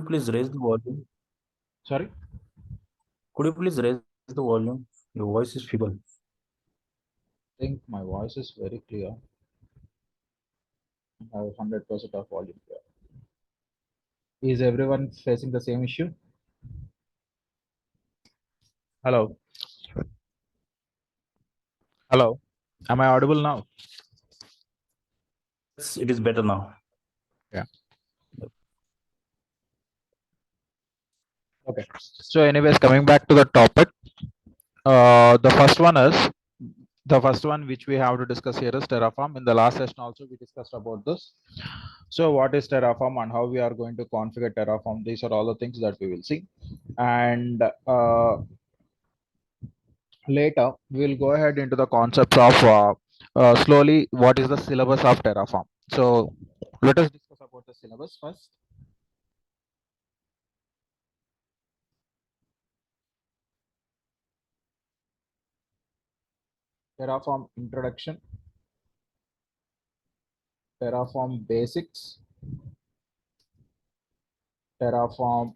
please raise the volume? Sorry? Could you please raise the volume? Your voice is feeble. I think my voice is very clear. I have 100% of volume here. Is everyone facing the same issue? Hello? Hello? Am I audible now? Yes, it is better now. Yeah. Okay. So anyways, coming back to the topic, the first one which we have to discuss here is Terraform. In the last session also we discussed about this. So what is Terraform and how we are going to configure Terraform? These are all the things that we will see. And later we'll go ahead into the concepts of slowly what is the syllabus of Terraform. So let us discuss about the syllabus first. Terraform introduction, Terraform basics, Terraform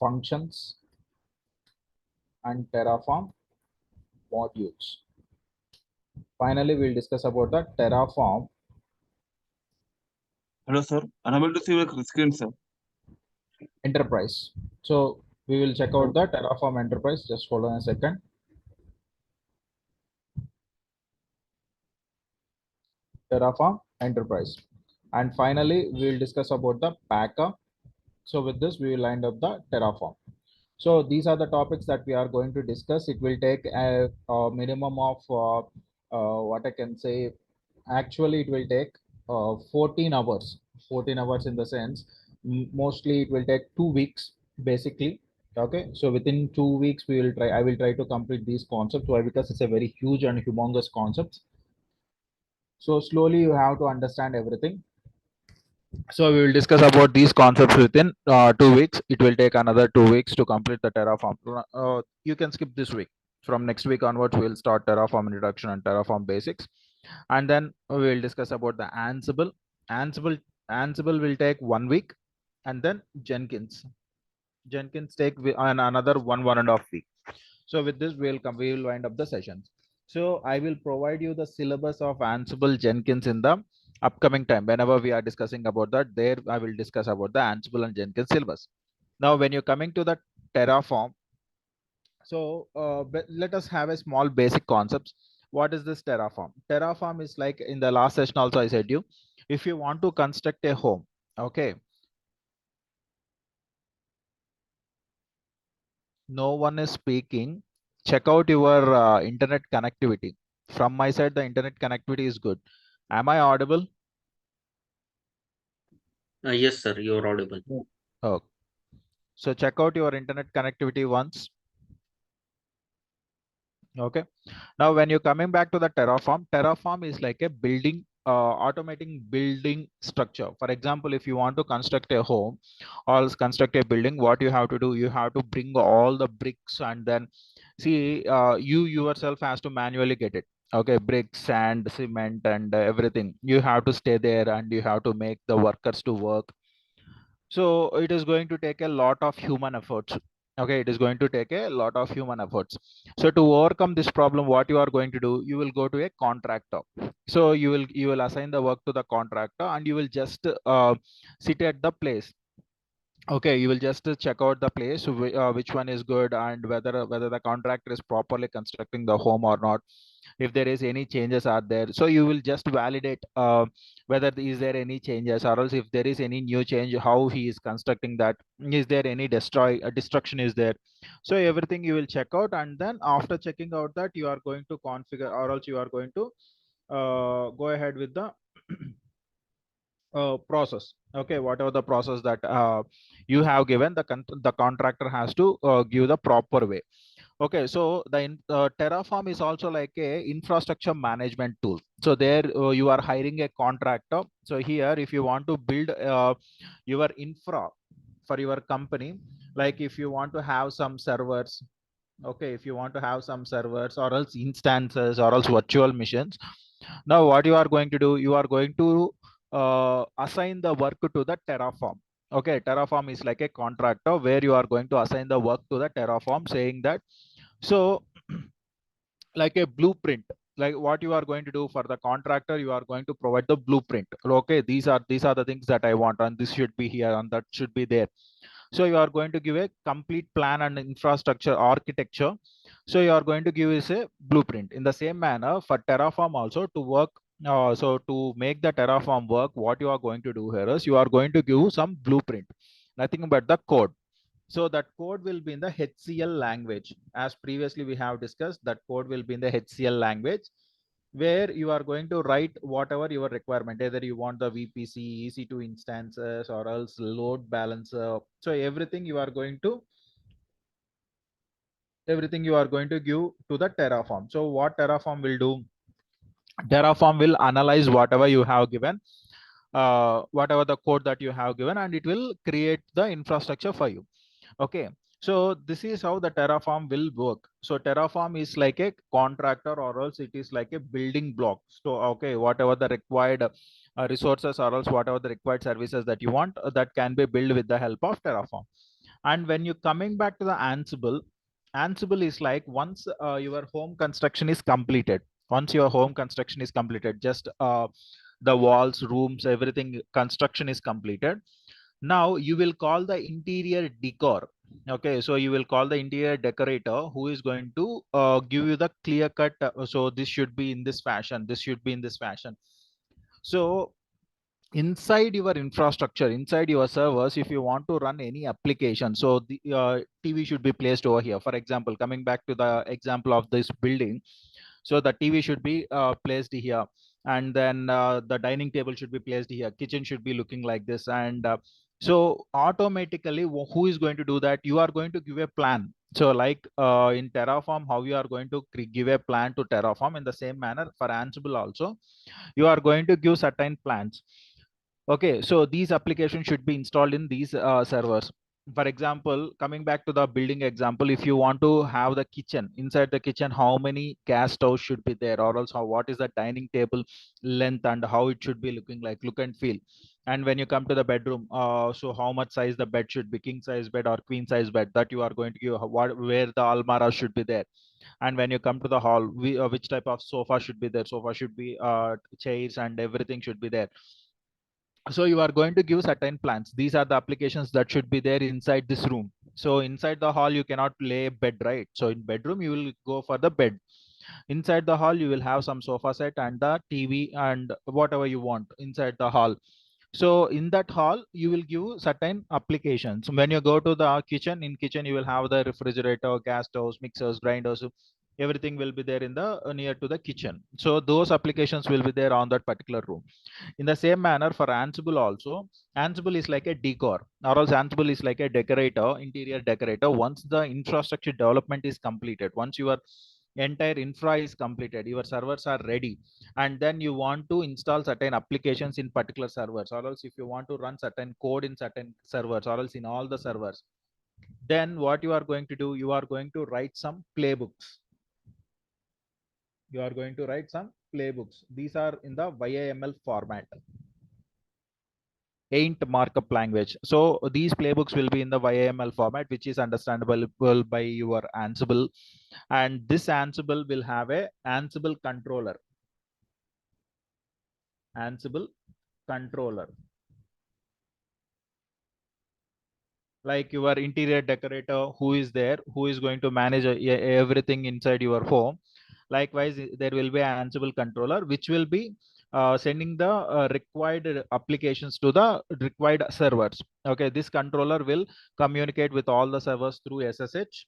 functions, and Terraform modules. Finally, we'll discuss about the Terraform. Hello, sir. Unable to see your screen, sir. Enterprise. So we will check out the Terraform enterprise. Just hold on a second. Terraform enterprise. And finally, we will discuss about the Packer. So with this, we will wind up the Terraform. So these are the topics that we are going to discuss. It will take a minimum of what I can say. Actually, it will take 14 hours. 14 hours in the sense, mostly it will take 2 weeks basically. Okay, so within 2 weeks we will try. I will try to complete these concepts. Why? Because it's a very huge and humongous concepts. So slowly you have to understand everything. So we will discuss about these concepts within 2 weeks. It will take another 2 weeks to complete the Terraform. You can skip this week. From next week onwards, we will start Terraform introduction and Terraform basics, and then we will discuss about the Ansible. Ansible will take 1 week, and then Jenkins take another 1.5 week. So with this, we will wind up the sessions. So I will provide you the syllabus of Ansible Jenkins in the upcoming time. Whenever we are discussing about that, there I will discuss about the Ansible and Jenkins syllabus. Now, when you're coming to the Terraform, so let us have a small basic concepts. What is this Terraform? Terraform is like in the last session also I said you, if you want to construct a home, okay. No one is speaking. Check out your internet connectivity. From my side, the internet connectivity is good. Am I audible? Yes, sir, you're audible. Oh, so check out your internet connectivity once. Okay. Now, when you're coming back to the Terraform is like a building, automating building structure. For example, if you want to construct a home or construct a building, what you have to do, you have to bring all the bricks and then see, you yourself has to manually get it. Okay, bricks, sand, cement, and everything. You have to stay there and you have to make the workers to work. So it is going to take a lot of human efforts. Okay, it is going to take a lot of human efforts. So to overcome this problem, what you are going to do, you will go to a contractor. So you will assign the work to the contractor and you will just sit at the place. Okay, you will just check out the place, which one is good and whether the contractor is properly constructing the home or not, if there is any changes are there. So you will just validate whether is there any changes, or else if there is any new change, how he is constructing that, is there any destruction is there. So everything you will check out, and then after checking out that, you are going to configure, or else you are going to go ahead with the process. Okay, whatever the process that you have given, the contractor has to give the proper way. Okay, so the Terraform is also like a infrastructure management tool. So there you are hiring a contractor. So here, if you want to build your infra for your company, like if you want to have some servers, okay, if you want to have some servers or else instances or else virtual machines, now what you are going to do, you are going to assign the work to the Terraform. Okay, Terraform is like a contractor where you are going to assign the work to the Terraform, saying that, so like a blueprint, like what you are going to do for the contractor, you are going to provide the blueprint. Okay, these are the things that I want, and this should be here and that should be there. So you are going to give a complete plan and infrastructure architecture. So you are going to give us a blueprint. In the same manner for Terraform also to work, so to make the Terraform work, what you are going to do here is you are going to give some blueprint, nothing but the code. So that code will be in the HCL language. As previously we have discussed, that code will be in the HCL language, where you are going to write whatever your requirement, either you want the VPC, EC2 instances, or else load balancer. So everything you are going to give to the Terraform. So what Terraform will do? Terraform will analyze whatever you have given, whatever the code that you have given, and it will create the infrastructure for you. Okay, so this is how the Terraform will work. So Terraform is like a contractor, or else it is like a building block. So okay, whatever the required resources, or else whatever the required services that you want, that can be built with the help of Terraform. And when you coming back to the Ansible, Ansible is like once your home construction is completed. Once your home construction is completed, just the walls, rooms, everything construction is completed. Now you will call the interior decor. Okay, so you will call the interior decorator who is going to give you the clear cut. So this should be in this fashion. This should be in this fashion. So inside your infrastructure, inside your servers, if you want to run any application, so the TV should be placed over here. For example, coming back to the example of this building, so the TV should be placed here, and then the dining table should be placed here, kitchen should be looking like this, and so automatically who is going to do that? You are going to give a plan. So like in Terraform, how you are going to give a plan to Terraform, in the same manner for Ansible also, you are going to give certain plans. Okay, so these applications should be installed in these servers. For example, coming back to the building example, if you want to have the kitchen, inside the kitchen, how many gas stoves should be there, or else what is the dining table length and how it should be looking like, look and feel. And when you come to the bedroom, so how much size the bed should be, king size bed or queen size bed, that you are going to give, where the almara should be there. And when you come to the hall, which type of sofa should be there, sofa should be chairs and everything should be there. So you are going to give certain plans. These are the applications that should be there inside this room. So inside the hall you cannot lay a bed, right? So in bedroom you will go for the bed. Inside the hall you will have some sofa set and the TV and whatever you want inside the hall. So in that hall you will give certain applications. When you go to the kitchen, in kitchen you will have the refrigerator, gas stoves, mixers, grinders, everything will be there in the near to the kitchen. So those applications will be there on that particular room. In the same manner for Ansible also, Ansible is like a decor, or else Ansible is like a decorator, interior decorator. Once the infrastructure development is completed, once your entire infra is completed, your servers are ready, and then you want to install certain applications in particular servers, or else if you want to run certain code in certain servers, or else in all the servers, then what you are going to do? You are going to write some playbooks. You are going to write some playbooks. These are in the YAML format, ain't markup language. So these playbooks will be in the YAML format, which is understandable by your Ansible. And this Ansible will have a Ansible controller. Ansible controller. Like your interior decorator who is there, who is going to manage everything inside your home. Likewise, there will be an Ansible controller, which will be sending the required applications to the required servers. Okay, this controller will communicate with all the servers through SSH,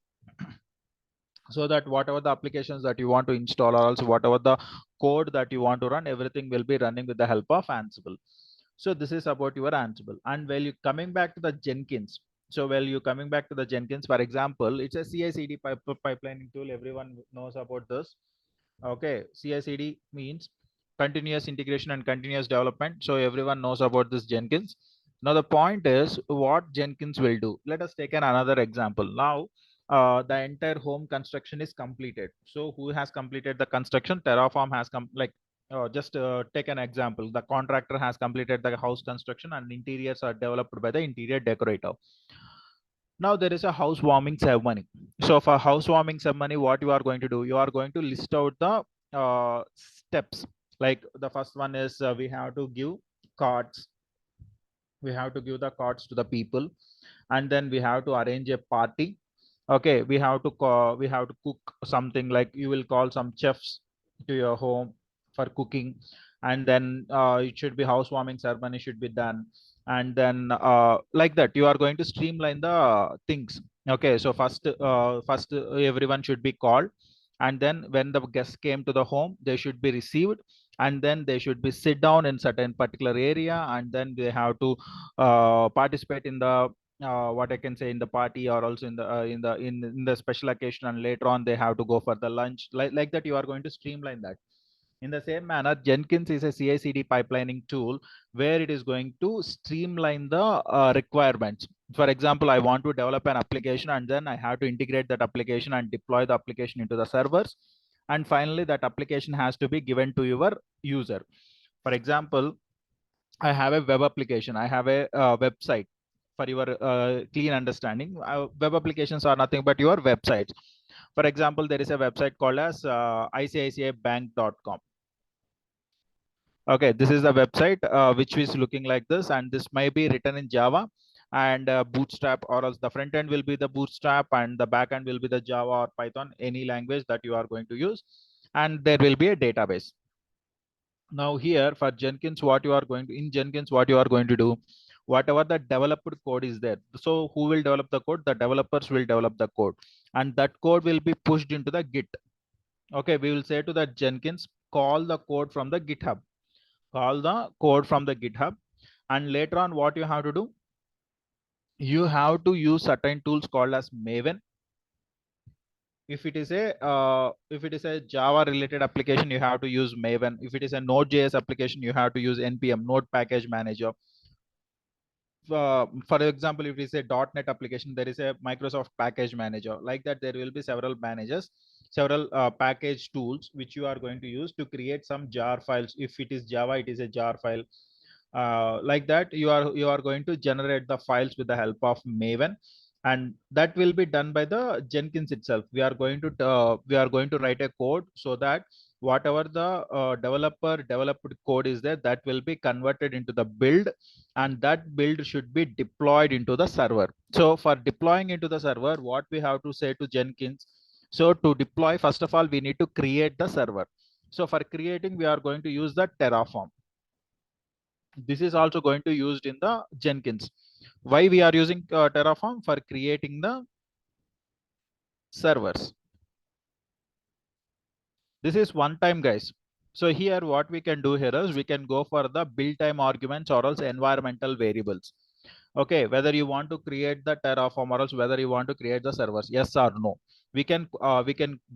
so that whatever the applications that you want to install, or also whatever the code that you want to run, everything will be running with the help of Ansible. So this is about your Ansible. And while you coming back to the Jenkins, so while you coming back to the Jenkins, for example, it's a CI/CD pipelining tool. Everyone knows about this. Okay, CI/CD means continuous integration and continuous development. So everyone knows about this Jenkins. Now the point is what Jenkins will do. Let us take another example. Now the entire home construction is completed. So who has completed the construction? Terraform has come, like just take an example. The contractor has completed the house construction and interiors are developed by the interior decorator. Now there is a housewarming ceremony. So for housewarming ceremony, what you are going to do, you are going to list out the steps. Like the first one is we have to give cards. We have to give the cards to the people, and then we have to arrange a party. Okay, we have to cook something, like you will call some chefs to your home for cooking, and then it should be housewarming ceremony should be done, and then like that you are going to streamline the things. Okay, so first everyone should be called, and then when the guests came to the home, they should be received, and then they should be sit down in certain particular area, and then they have to participate in the what I can say in the party, or also in the in the special occasion, and later on they have to go for the lunch, like that you are going to streamline that. In the same manner, Jenkins is a CI/CD pipelining tool where it is going to streamline the requirements. For example, I want to develop an application, and then I have to integrate that application and deploy the application into the servers, and finally that application has to be given to your user. For example, I have a web application, I have a website. For your clean understanding, web applications are nothing but your websites. For example, there is a website called as icicibank.com. Okay, this is the website which is looking like this, and this may be written in Java and Bootstrap, or else the front end will be the Bootstrap and the back end will be the Java or Python, any language that you are going to use, and there will be a database. Now here for Jenkins, what you are going to do, whatever the developed code is there. So who will develop the code? The developers will develop the code, and that code will be pushed into the Git. Okay, we will say to that Jenkins, call the code from the GitHub. Call the code from the GitHub, and later on what you have to do, you have to use certain tools called as Maven. If it is a Java related application, you have to use Maven. If it is a Node.js application, you have to use npm, Node Package Manager. For example, if it is a .NET application, there is a Microsoft Package Manager. Like that, there will be several managers, several package tools which you are going to use to create some jar files. If it is Java, it is a jar file. Like that, you are going to generate the files with the help of Maven, and that will be done by the Jenkins itself. We are going to write a code so that whatever the developer developed code is there, that will be converted into the build, and that build should be deployed into the server. So for deploying into the server, what we have to say to Jenkins, so to deploy, first of all, we need to create the server. So for creating, we are going to use the Terraform. This is also going to used in the Jenkins. Why we are using Terraform? For creating the servers. This is one time, guys. So here what we can do here is we can go for the build time arguments or else environmental variables. Okay, whether you want to create the Terraform or else whether you want to create the servers, yes or no. We can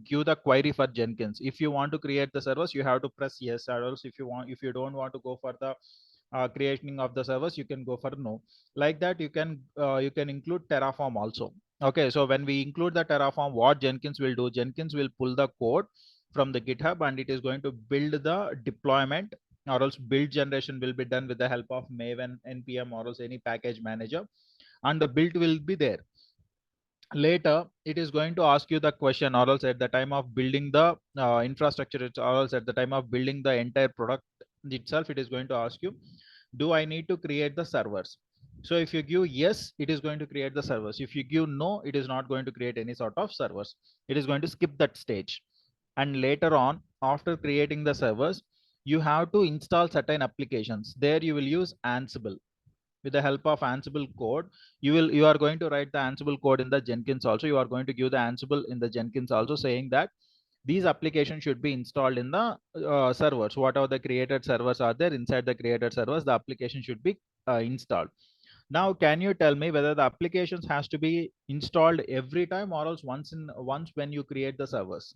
give the query for Jenkins. If you want to create the servers, you have to press yes, or else if you don't want to go for the creating of the servers, you can go for no. Like that, you can include Terraform also. Okay, so when we include the Terraform, what Jenkins will do, Jenkins will pull the code from the GitHub, and it is going to build the deployment, or else build generation will be done with the help of Maven, npm, or else any package manager, and the build will be there. Later it is going to ask you the question, or else at the time of building the infrastructure, or else at the time of building the entire product itself, it is going to ask you, do I need to create the servers? So if you give yes, it is going to create the servers. If you give no, it is not going to create any sort of servers. It is going to skip that stage. And later on, after creating the servers, you have to install certain applications. There you will use Ansible. With the help of Ansible code, you are going to write the Ansible code in the Jenkins also. You are going to give the Ansible in the Jenkins also, saying that these applications should be installed in the servers. Whatever the created servers are there, inside the created servers, the application should be installed. Now, can you tell me whether the applications has to be installed every time, or else once when you create the servers?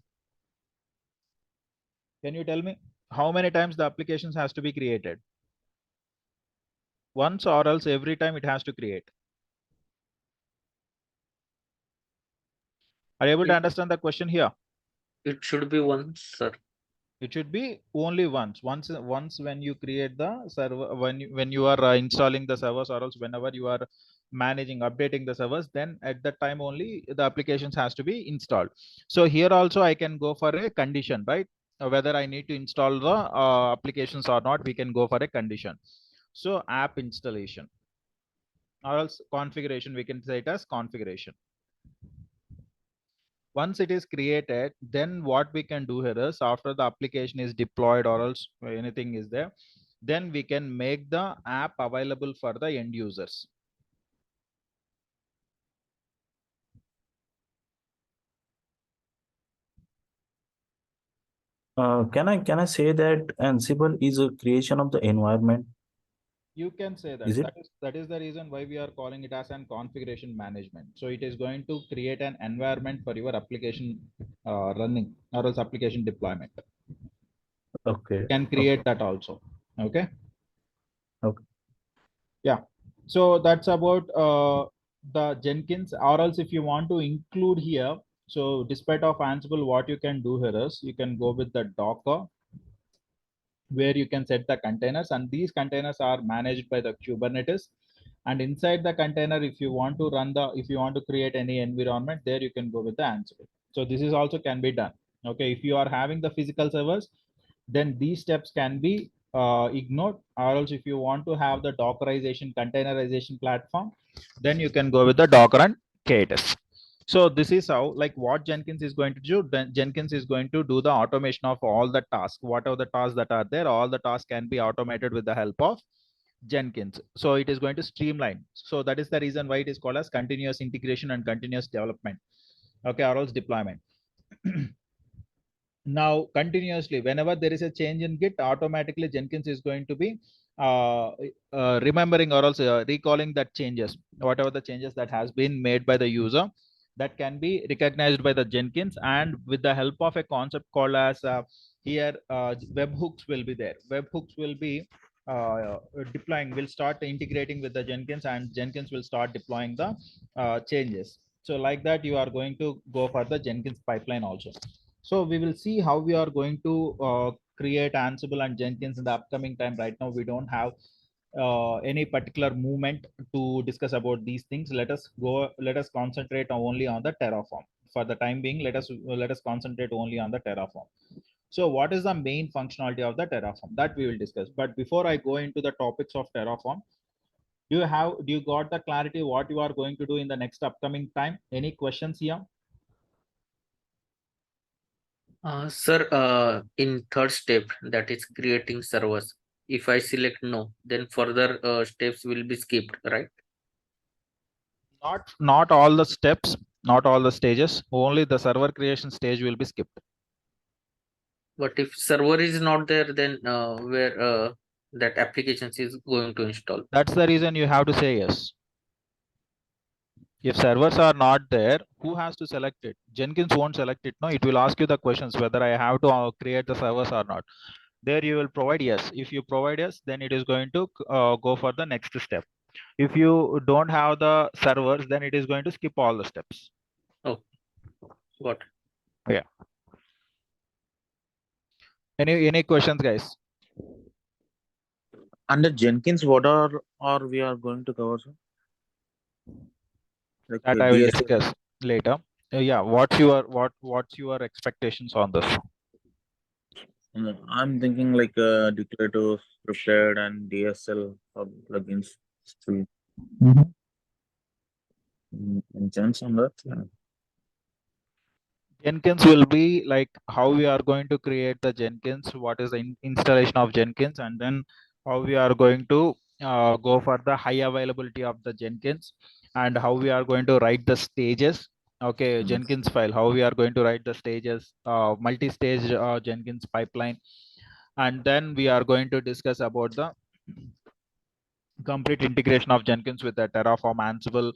Can you tell me how many times the applications has to be created? Once, or else every time it has to create? Are you able to understand the question here? It should be once, sir. It should be only once. Once when you create the server, when you are installing the servers, or else whenever you are managing, updating the servers, then at that time only the applications has to be installed. So here also I can go for a condition, right? Whether I need to install the applications or not, we can go for a condition. So app installation, or else configuration, we can say it as configuration. Once it is created, then what we can do here is, after the application is deployed or else anything is there, then we can make the app available for the end users. Can I say that Ansible is a creation of the environment? You can say that. Is it? That is the reason why we are calling it as an configuration management. So it is going to create an environment for your application running, or else application deployment. Okay. You can create that also. Okay. Okay. Yeah. So that's about the Jenkins, or else if you want to include here, so despite of Ansible, what you can do here is you can go with the Docker, where you can set the containers, and these containers are managed by the Kubernetes. And inside the container, if you want to if you want to create any environment there, you can go with the Ansible. So this is also can be done. Okay, if you are having the physical servers, then these steps can be ignored, or else if you want to have the Dockerization, containerization platform, then you can go with the Docker and KTS. So this is how, like, what Jenkins is going to do. Then Jenkins is going to do the automation of all the tasks, whatever the tasks that are there, all the tasks can be automated with the help of Jenkins. So it is going to streamline. So that is the reason why it is called as continuous integration and continuous development. Okay, or else deployment. Now continuously, whenever there is a change in Git, automatically Jenkins is going to be remembering, or also recalling that changes, whatever the changes that has been made by the user, that can be recognized by the Jenkins. And with the help of a concept called as here webhooks will be there. Webhooks will be deploying, will start integrating with the Jenkins, and Jenkins will start deploying the changes. So like that, you are going to go for the Jenkins pipeline also. So we will see how we are going to create Ansible and Jenkins in the upcoming time. Right now, we don't have any particular movement to discuss about these things. Let us concentrate only on the Terraform. For the time being, let us concentrate only on the Terraform. So what is the main functionality of the Terraform? That we will discuss. But before I go into the topics of Terraform, do you got the clarity what you are going to do in the next upcoming time? Any questions here? Sir, in third step, that is creating servers, if I select no, then further steps will be skipped, right? Not all the steps, not all the stages, only the server creation stage will be skipped. But if server is not there, then where that applications is going to install? That's the reason you have to say yes. If servers are not there, who has to select it? Jenkins won't select it. No, it will ask you the questions whether I have to create the servers or not. There you will provide yes. If you provide yes, then it is going to go for the next step. If you don't have the servers, then it is going to skip all the steps. Oh, got it. Yeah. Any questions, guys? Under Jenkins, what are we are going to cover, sir? Like That I will DSL. discuss later. Yeah, what's your expectations on this? I'm thinking like declarative, prepared, and DSL plugins. Still, any chance on that? Jenkins will be like how we are going to create the Jenkins, what is the installation of Jenkins, and then how we are going to go for the high availability of the Jenkins, and how we are going to write the stages. Okay, Jenkins file, how we are going to write the stages, multi-stage Jenkins pipeline. And then we are going to discuss about the complete integration of Jenkins with the Terraform, Ansible,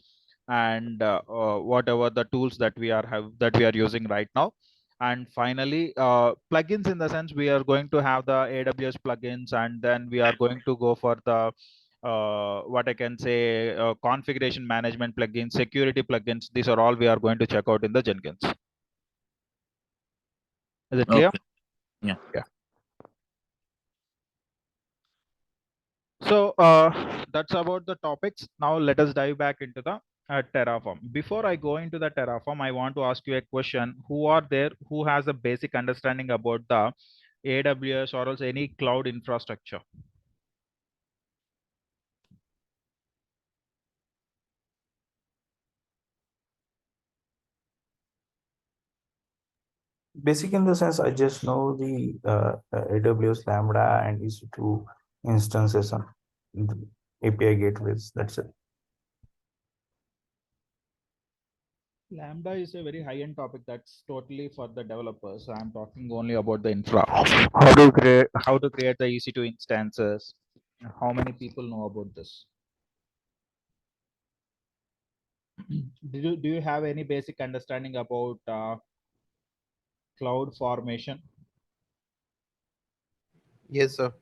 and whatever the tools that we are using right now. And finally, plugins, in the sense we are going to have the AWS plugins, and then we are going to go for the what I can say configuration management plugins, security plugins. These are all we are going to check out in the Jenkins. Is it clear? Okay. Yeah. Yeah. So that's about the topics. Now let us dive back into the Terraform. Before I go into the Terraform, I want to ask you a question. Who are there who has a basic understanding about the AWS or else any cloud infrastructure? Basic in the sense I just know the AWS Lambda and EC2 instances and the API gateways. That's it. Lambda is a very high-end topic that's totally for the developers. I'm talking only about the infra. How to create the EC2 instances. How many people know about this? Do you have any basic understanding about cloud formation? Yes, sir.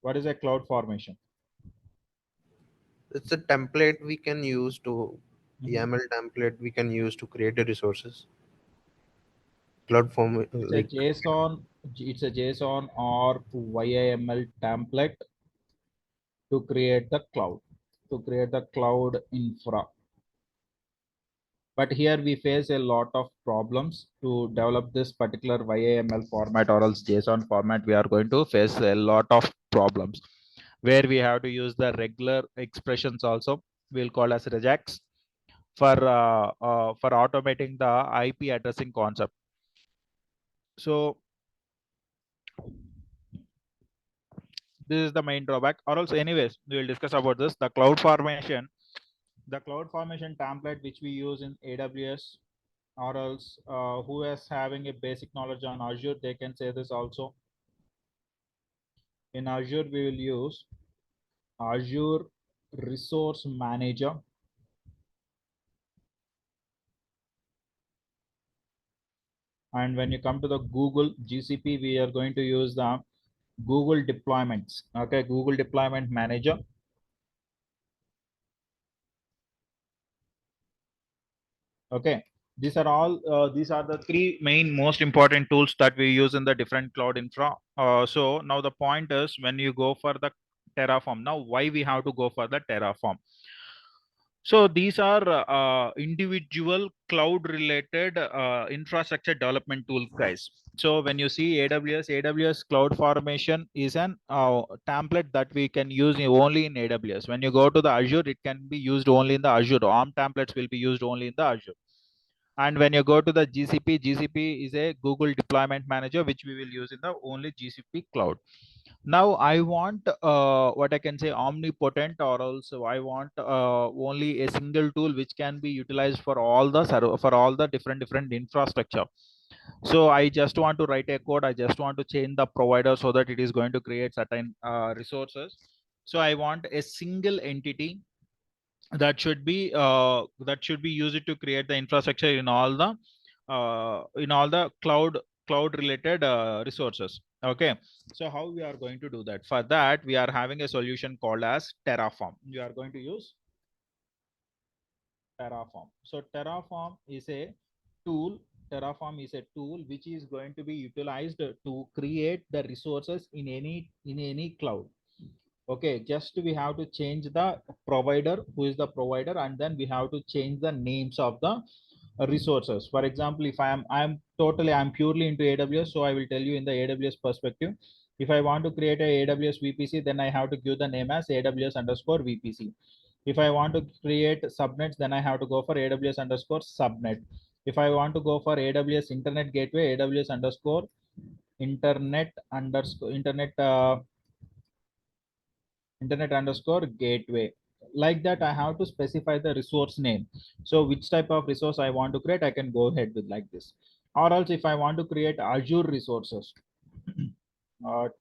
What is a cloud formation? It's a template we can use to Mhm. YAML template we can use to create the resources. Cloud form It's a like JSON. It's a JSON or YAML template to create the cloud, to create the cloud infra. But here we face a lot of problems to develop this particular YAML format or else JSON format. We are going to face a lot of problems where we have to use the regular expressions also. We'll call as regex for automating the IP addressing concept. So this is the main drawback. Or else, anyways, we will discuss about this. The cloud formation template which we use in AWS, or else who is having a basic knowledge on Azure, they can say this also. In Azure, we will use Azure Resource Manager. And when you come to the Google GCP, we are going to use the Google deployments. Okay, Google Deployment Manager. Okay, these are all these are the three main most important tools that we use in the different cloud infra. So now the point is when you go for the Terraform. Now why we have to go for the Terraform? So these are individual cloud related infrastructure development tools, guys. So when you see AWS cloud formation is an template that we can use only in AWS. When you go to the Azure, it can be used only in the Azure. ARM templates will be used only in the Azure. And when you go to the GCP is a Google deployment manager, which we will use in the only GCP cloud. Now I want what I can say omnipotent, or also I want only a single tool which can be utilized for all the for all the different infrastructure. So I just want to write a code, I just want to change the provider so that it is going to create certain resources. So I want a single entity that should be used to create the infrastructure in all the cloud related resources. Okay, so how we are going to do that? For that, we are having a solution called as Terraform. We are going to use Terraform. So Terraform is a tool. Terraform is a tool which is going to be utilized to create the resources in any cloud. Okay, just we have to change the provider, who is the provider, and then we have to change the names of the resources. For example, if I'm purely into AWS, so I will tell you in the AWS perspective. If I want to create a AWS VPC, then I have to give the name as AWS underscore VPC. If I want to create subnets, then I have to go for AWS underscore subnet. If I want to go for AWS internet gateway, AWS underscore internet internet underscore gateway. Like that, I have to specify the resource name. So which type of resource I want to create, I can go ahead with like this. Or else if I want to create Azure resources,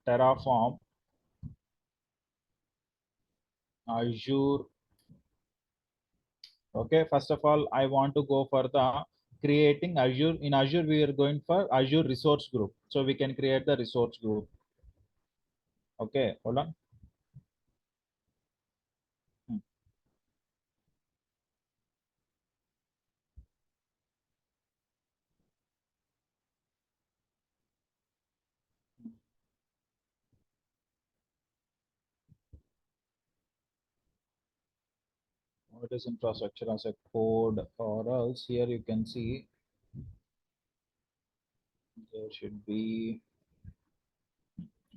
Terraform Azure. Okay, first of all, I want to go for the creating Azure. In Azure, we are going for Azure resource group. So we can create the resource group. Okay, hold on. Hmm. what is infrastructure as a code, or else here you can see there should be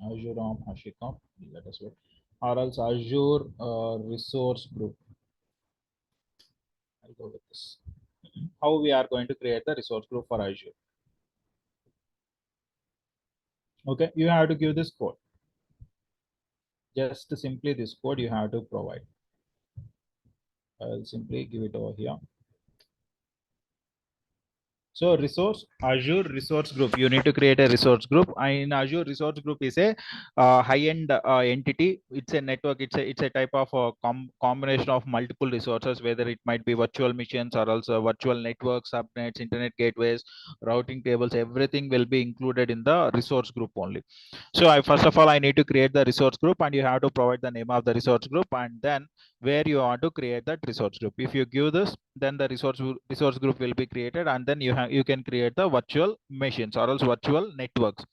Azure on HashiCorp. Let us wait. Or else Azure resource group. I'll go with this. How we are going to create the resource group for Azure? Okay, you have to give this code. Just simply this code you have to provide. I'll simply give it over here. So resource Azure resource group. You need to create a resource group. In Azure resource group is a high-end entity. It's a network. It's a type of combination of multiple resources, whether it might be virtual machines or also virtual networks, subnets, internet gateways, routing tables. Everything will be included in the resource group only. So first of all, I need to create the resource group, and you have to provide the name of the resource group, and then where you want to create that resource group. If you give this, then the resource group will be created, and then you can create the virtual machines or else virtual networks.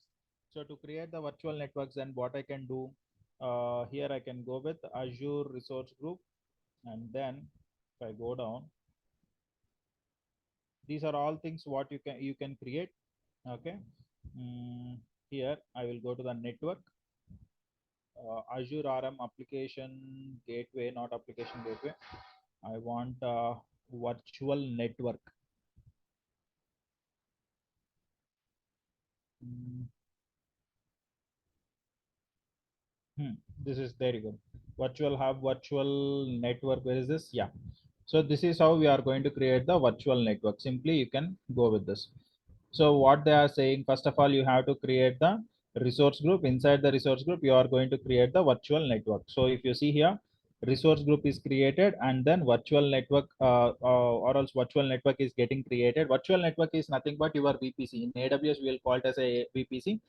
So to create the virtual networks, then what I can do here, I can go with Azure resource group, and then if I go down, these are all things what you can create. Okay, here I will go to the network. Azure RM application gateway, not application gateway. I want virtual network. This is very good. Virtual hub, virtual network. Where is this? Yeah. So this is how we are going to create the virtual network. Simply you can go with this. So what they are saying, first of all, you have to create the resource group. Inside the resource group, you are going to create the virtual network. So if you see here, resource group is created, and then virtual network or else virtual network is getting created. Virtual network is nothing but your VPC. In AWS, we will call it as a VPC.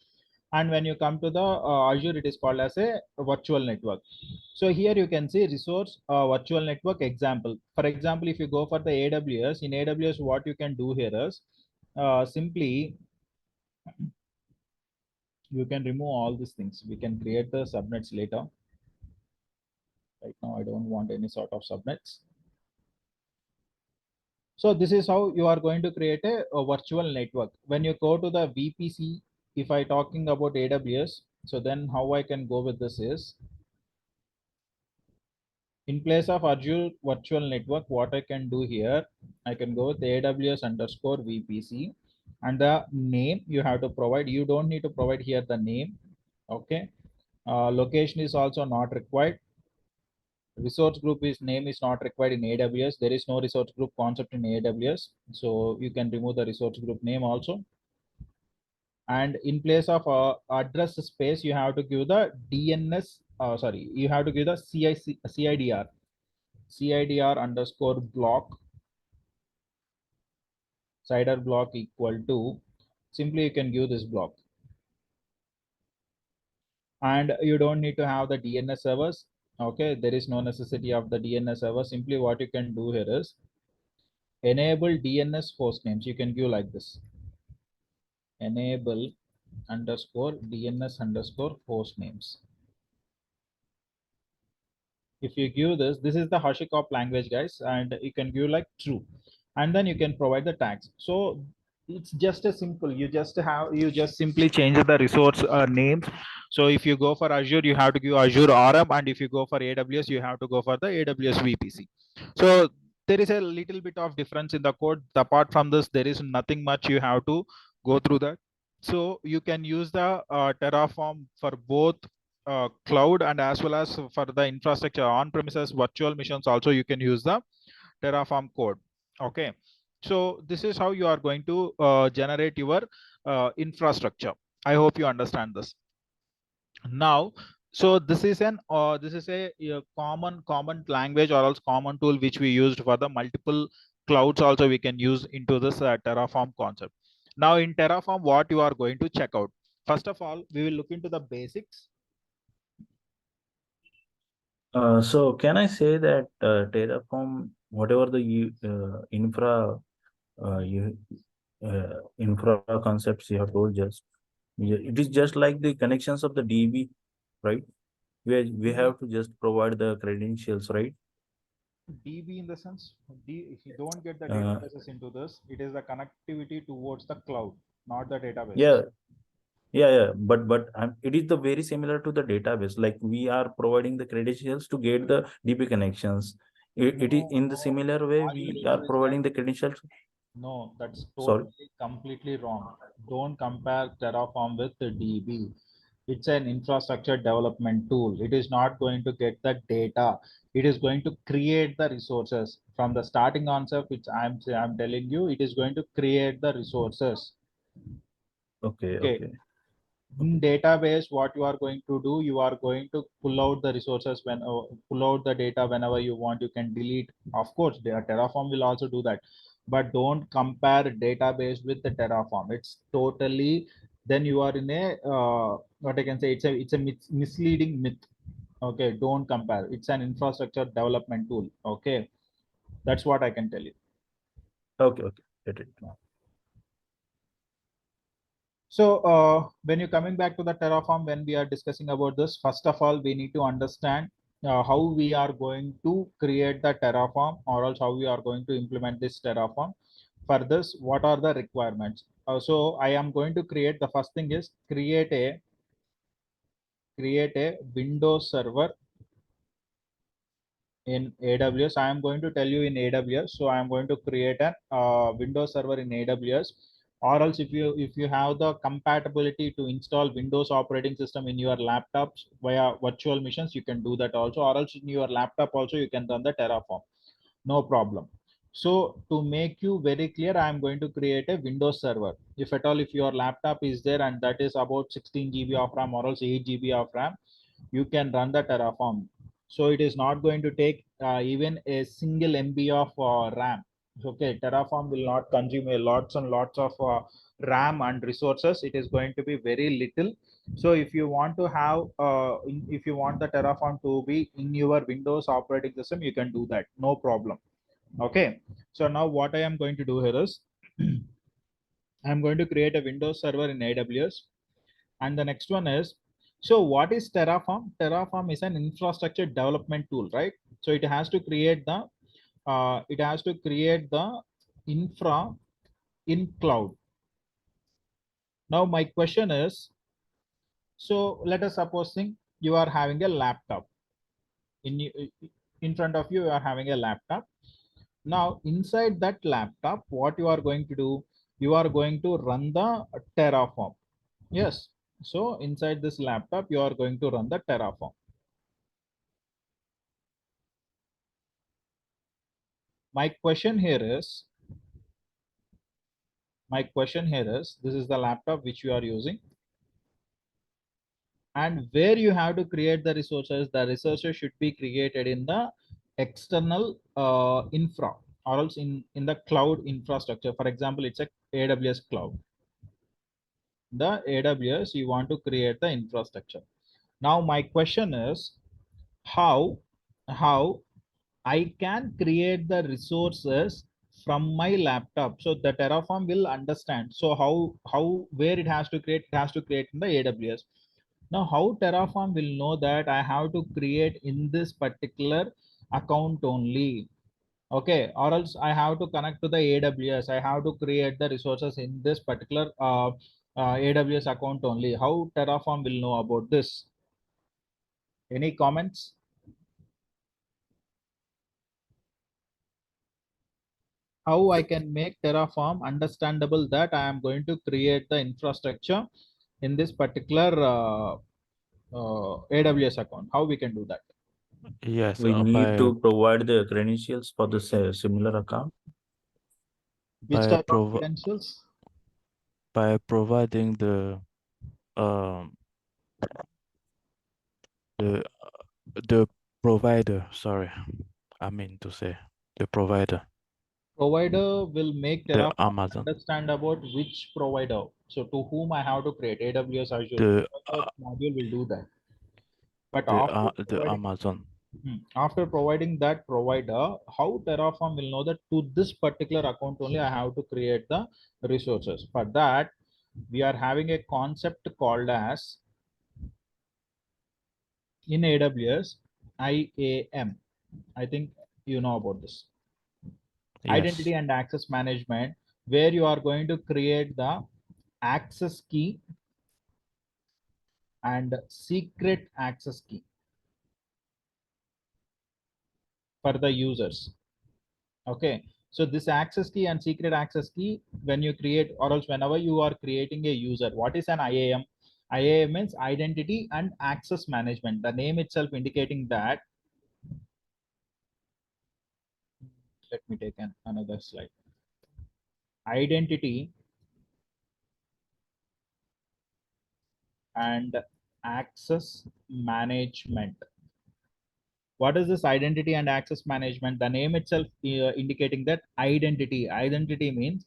And when you come to the Azure, it is called as a virtual network. So here you can see resource virtual network example. For example, if you go for the AWS, in AWS, what you can do here is simply you can remove all these things. We can create the subnets later. Right now, I don't want any sort of subnets. So this is how you are going to create a virtual network. When you go to the VPC, if I talking about AWS, so then how I can go with this is, in place of Azure virtual network, what I can do here, I can go with AWS underscore VPC, and the name you have to provide. You don't need to provide here the name. Okay. Location is also not required. Resource group is name is not required in AWS. There is no resource group concept in AWS. So you can remove the resource group name also. And in place of address space, you have to give the DNS, you have to give the CIDR underscore block, CIDR block equal to, simply you can give this block. And you don't need to have the DNS servers. Okay, there is no necessity of the DNS server. Simply what you can do here is enable DNS host names. You can give like this, enable underscore DNS underscore host names. If you give this is the HashiCorp language, guys, and you can give like true, and then you can provide the tags. So it's just a simple, you just simply change the resource names. So if you go for Azure, you have to give Azure RM, and if you go for AWS, you have to go for the AWS VPC. So there is a little bit of difference in the code. Apart from this, there is nothing much you have to go through that. So you can use the Terraform for both cloud and as well as for the infrastructure on premises virtual machines. Also you can use the Terraform code. Okay, so this is how you are going to generate your infrastructure. I hope you understand this now. So this is a common language or else common tool which we used for the multiple clouds. Also we can use into this Terraform concept. Now in Terraform, what you are going to check out, first of all, we will look into the basics. So can I say that Terraform, whatever the infra concepts you have told just, it is just like the connections of the DB, right? We have to just provide the credentials, right? DB in the sense, if you don't get the Uh, databases into this, it is the connectivity towards the cloud, not the database. yeah, yeah. But it is the very similar to the database. Like we are providing the credentials to get the DB connections. It is No, in the no. similar way All you we do are is that, providing the credentials. no, that's Sorry. totally completely wrong. Don't compare Terraform with the DB. It's an infrastructure development tool. It is not going to get the data. It is going to create the resources from the starting concept, which I'm telling you, it is going to create the resources. Okay, Okay. okay. In database, what you are going to do, you are going to pull out the resources when pull out the data whenever you want. You can delete, of course, the Terraform will also do that, but don't compare database with the Terraform. It's totally, then you are in a what I can say, it's a misleading myth. Okay, don't compare. It's an infrastructure development tool. Okay, that's what I can tell you. Okay, okay. Get it. So when you're coming back to the Terraform, when we are discussing about this, first of all, we need to understand how we are going to create the Terraform, or else how we are going to implement this Terraform. For this, what are the requirements? So I am going to create, the first thing is create a Windows server in AWS. I am going to tell you in AWS. So I am going to create a Windows server in AWS, or else if you have the compatibility to install Windows operating system in your laptops via virtual machines, you can do that also, or else in your laptop also you can run the Terraform, no problem. So to make you very clear, I am going to create a Windows server. If at all, if your laptop is there and that is about 16 GB of RAM or else 8 GB of RAM, you can run the Terraform. So it is not going to take even a single MB of RAM. Okay, Terraform will not consume a lots and lots of RAM and resources. It is going to be very little. So if you want to have, if you want the Terraform to be in your Windows operating system, you can do that, no problem. Okay, so now what I am going to do here is I'm going to create a Windows server in AWS. And the next one is, so what is Terraform? Terraform is an infrastructure development tool, right? So it has to create the infra in cloud. Now my question is, so let us supposing you are having a laptop in front of you, you are having a laptop. Now inside that laptop, what you are going to do, you are going to run the Terraform. Yes, so inside this laptop, you are going to run the Terraform. My question here is, this is the laptop which you are using, and where you have to create the resources should be created in the external infra, or else in the cloud infrastructure. For example, it's a AWS cloud. The AWS, you want to create the infrastructure. Now my question is, how I can create the resources from my laptop. So the Terraform will understand. So where it has to create, it has to create in the AWS. Now how Terraform will know that I have to create in this particular account only? Okay, or else I have to connect to the AWS. I have to create the resources in this particular AWS account only. How Terraform will know about this? Any comments? How I can make Terraform understandable that I am going to create the infrastructure in this particular AWS account? How we can do that? Yes, We need to provide the credentials for the similar account. Which by type of prov credentials? by providing um the the provider, sorry, I mean to say the provider, Provider will make the Terraform Amazon, understand about which provider. So to whom I have to create AWS, Azure. the Module will do that. But after the providing, Amazon. after providing that provider, how Terraform will know that to this particular account only I have to create the resources. For that, we are having a concept called as, in AWS, IAM. I think You know about this. Yes. Identity and access management, where you are going to create the access key and secret access key for the users. Okay, so this access key and secret access key, when you create, or else whenever you are creating a user, what is an IAM? IAM means identity and access management. The name itself indicating that. Let me take another slide. Identity and access management. What is this identity and access management? The name itself indicating that identity means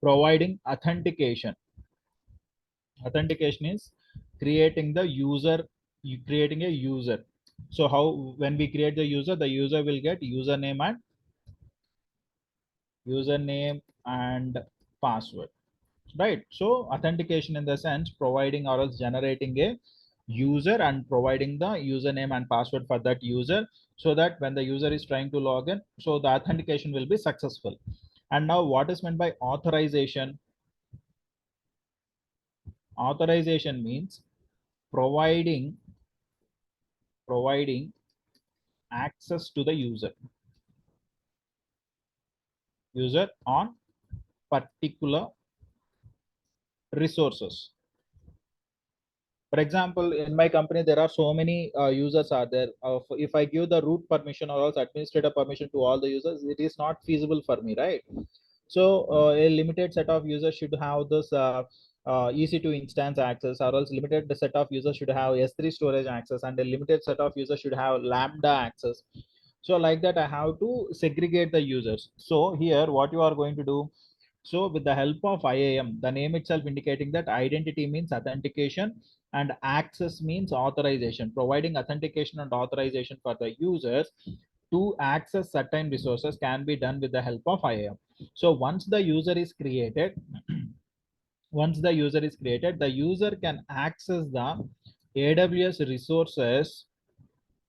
providing authentication. Authentication is creating the user, creating a user. So how, when we create the user will get username and password, right? So authentication in the sense providing or else generating a user and providing the username and password for that user, so that when the user is trying to log in, so the authentication will be successful. And now what is meant by authorization? Authorization means providing access to the user on particular resources. For example, in my company, there are so many users are there. If I give the root permission or else administrator permission to all the users, it is not feasible for me, right? So a limited set of users should have this EC2 instance access, or else limited set of users should have S3 storage access, and a limited set of users should have Lambda access. So like that, I have to segregate the users. So here, what you are going to do, so with the help of IAM, the name itself indicating that identity means authentication and access means authorization, providing authentication and authorization for the users to access certain resources can be done with the help of IAM. So once the user is created, the user can access the AWS resources.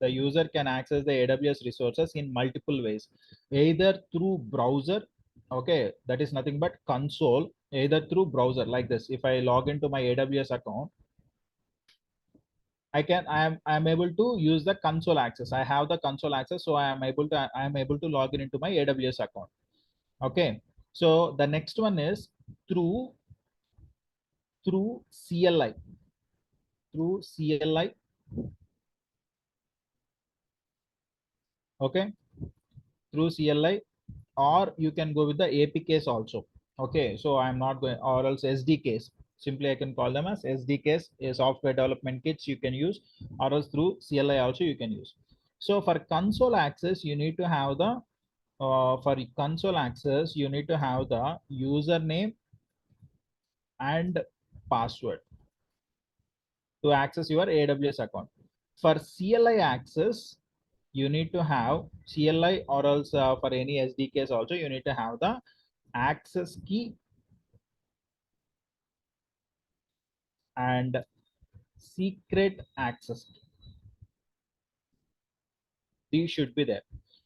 The user can access the AWS resources in multiple ways, either through browser. Okay, that is nothing but console, either through browser like this. If I log into my AWS account, I am able to use the console access. I have the console access, so I am able to log in into my AWS account. Okay, so the next one is through CLI. Through CLI. Okay, through CLI, or you can go with the APKs also. Okay, so I'm not going, or else SDKs. Simply I can call them as SDKs, a software development kits you can use, or else through CLI also you can use. So for console access, you need to have the username and password to access your AWS account. For CLI access, you need to have CLI, or else for any SDKs also you need to have the access key and secret access key. These should be there.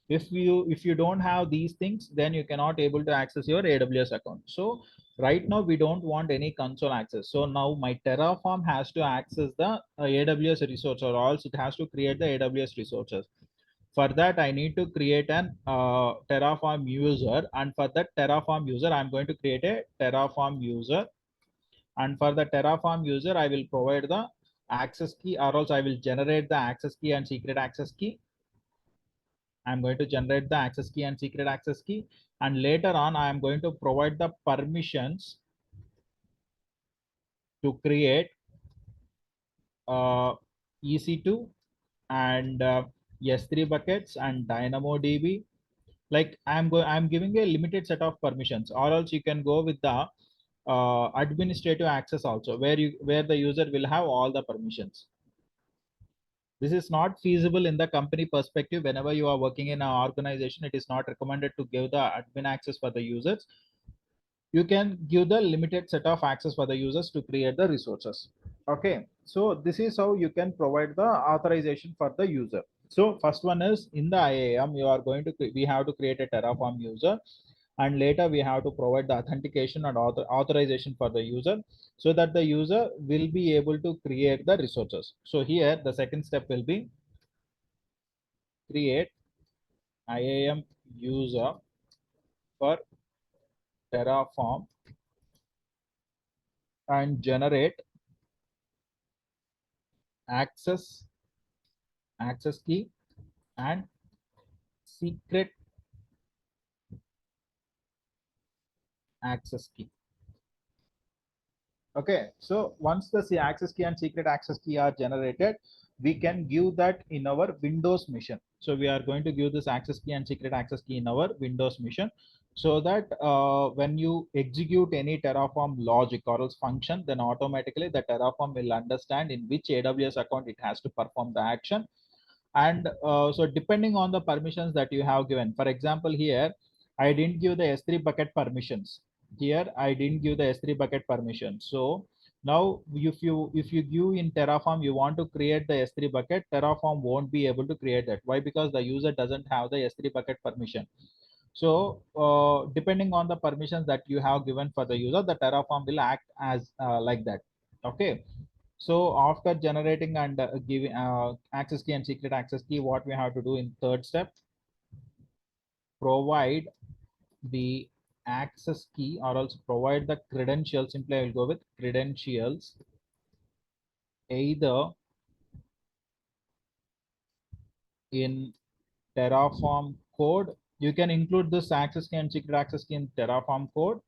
If you don't have these things, then you cannot able to access your AWS account. So right now we don't want any console access. So now my Terraform has to access the AWS resource, or else it has to create the AWS resources. For that, I need to create an Terraform user, and for that Terraform user, I'm going to create a Terraform user, and for the Terraform user, I will provide the access key, or else I will generate the access key and secret access key. I'm going to generate the access key and secret access key, and later on I am going to provide the permissions to create EC2 and S3 buckets and DynamoDB. Like I'm giving a limited set of permissions, or else you can go with the administrative access also, where the user will have all the permissions. This is not feasible in the company perspective. Whenever you are working in an organization, it is not recommended to give the admin access for the users. You can give the limited set of access for the users to create the resources. Okay, so this is how you can provide the authorization for the user. So first one is in the IAM, you are going to, we have to create a Terraform user, and later we have to provide the authentication and authorization for the user, so that the user will be able to create the resources. So here the second step will be create IAM user for Terraform and generate access key and secret access key. Okay, so once the access key and secret access key are generated, we can give that in our Windows mission. So we are going to give this access key and secret access key in our Windows mission, so that when you execute any Terraform logic or else function, then automatically the Terraform will understand in which AWS account it has to perform the action. And so depending on the permissions that you have given, for example, here I didn't give the S3 bucket permissions. Here I didn't give the S3 bucket permission. So now if you give in Terraform, you want to create the S3 bucket, Terraform won't be able to create that. Why? Because the user doesn't have the S3 bucket permission. So depending on the permissions that you have given for the user, the Terraform will act as like that. Okay. So after generating and giving access key and secret access key, what we have to do in third step, provide the access key or else provide the credentials. Simply I will go with credentials, either in Terraform code. You can include this access key and secret access key in Terraform code,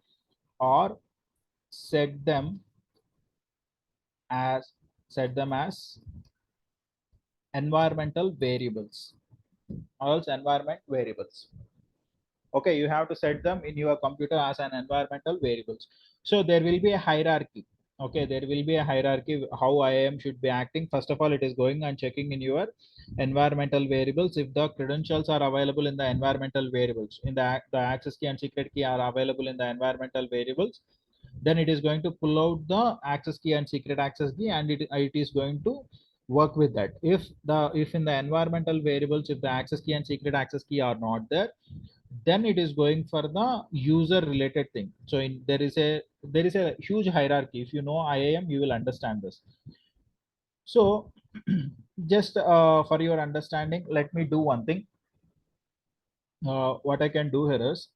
or set them as environmental variables, or else environment variables. Okay, you have to set them in your computer as an environmental variables. So there will be a hierarchy. Okay, there will be a hierarchy how IAM should be acting. First of all, it is going and checking in your environmental variables. If the credentials are available in the environmental variables, in the access key and secret key are available in the environmental variables, then it is going to pull out the access key and secret access key, and it is going to work with that. If in the environmental variables, if the access key and secret access key are not there, then it is going for the user related thing. So there is a huge hierarchy. If you know IAM, you will understand this. So just for your understanding, let me do one thing. What I can do here is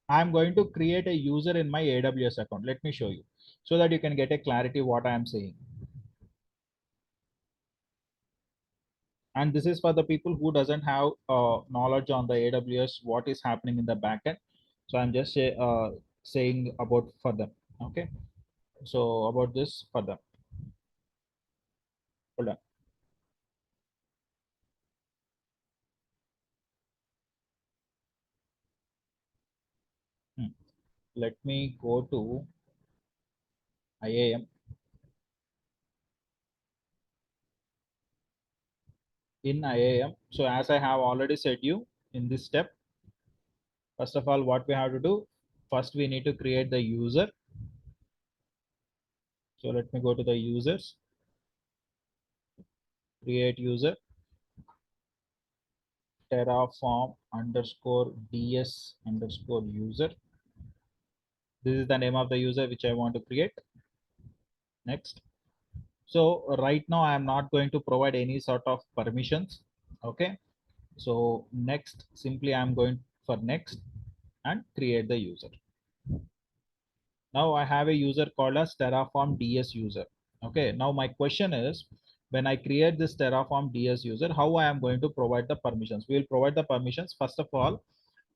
I'm going to create a user in my AWS account. Let me show you, so that you can get a clarity what I am saying. And this is for the people who doesn't have knowledge on the AWS, what is happening in the backend. So I'm just saying about for them. Okay, so about this for them. Hold on. Let me go to IAM. In IAM, so as I have already said you in this step, first of all, what we have to do, first we need to create the user. So let me go to the users, create user, terraform underscore ds underscore user. This is the name of the user which I want to create. Next. So right now I am not going to provide any sort of permissions. Okay. So next, simply I'm going for next and create the user. Now I have a user called as Terraform DS user. Okay. Now my question is, when I create this Terraform DS user, how I am going to provide the permissions? We will provide the permissions. First of all,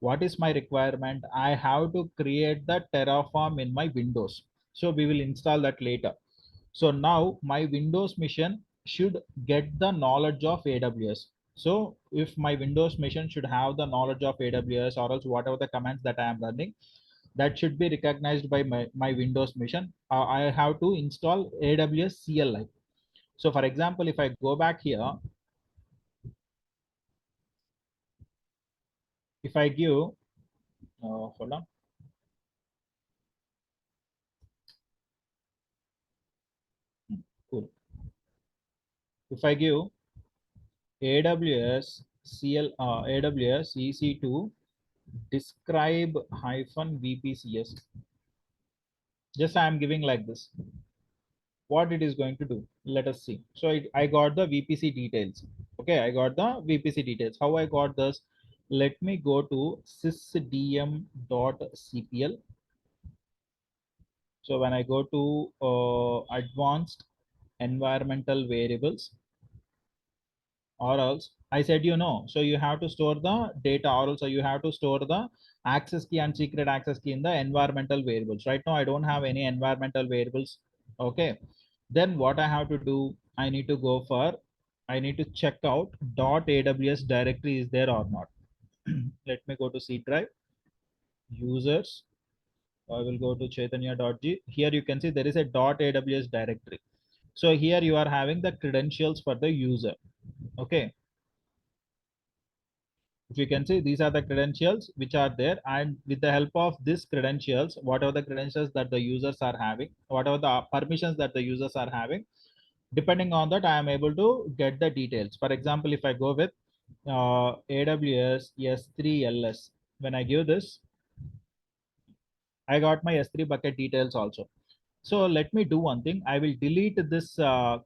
what is my requirement? I have to create the Terraform in my Windows. So we will install that later. So now my Windows machine should get the knowledge of AWS. So if my Windows machine should have the knowledge of AWS, or else whatever the commands that I am running, that should be recognized by my Windows machine. I have to install AWS CLI. So for example, if I go back here, if I give, hold on. Cool. If I give AWS AWS EC2 describe hyphen VPCS. Just I am giving like this. What it is going to do, let us see. So I got the VPC details. Okay, I got the VPC details. How I got this? Let me go to sysdm.cpl. So when I go to advanced environmental variables, or else I said, so you have to store the data, or also you have to store the access key and secret access key in the environmental variables. Right now I don't have any environmental variables. Okay, then what I have to do, I need to check out .aws directory is there or not. Let me go to C drive, users. I will go to chaitanya.g. Here you can see there is a .aws directory. So here you are having the credentials for the user. Okay, if you can see, these are the credentials which are there, and with the help of these credentials, whatever the credentials that the users are having, whatever the permissions that the users are having, depending on that I am able to get the details. For example, if I go with AWS S3 LS, when I give this, I got my S3 bucket details also. So let me do one thing. I will delete this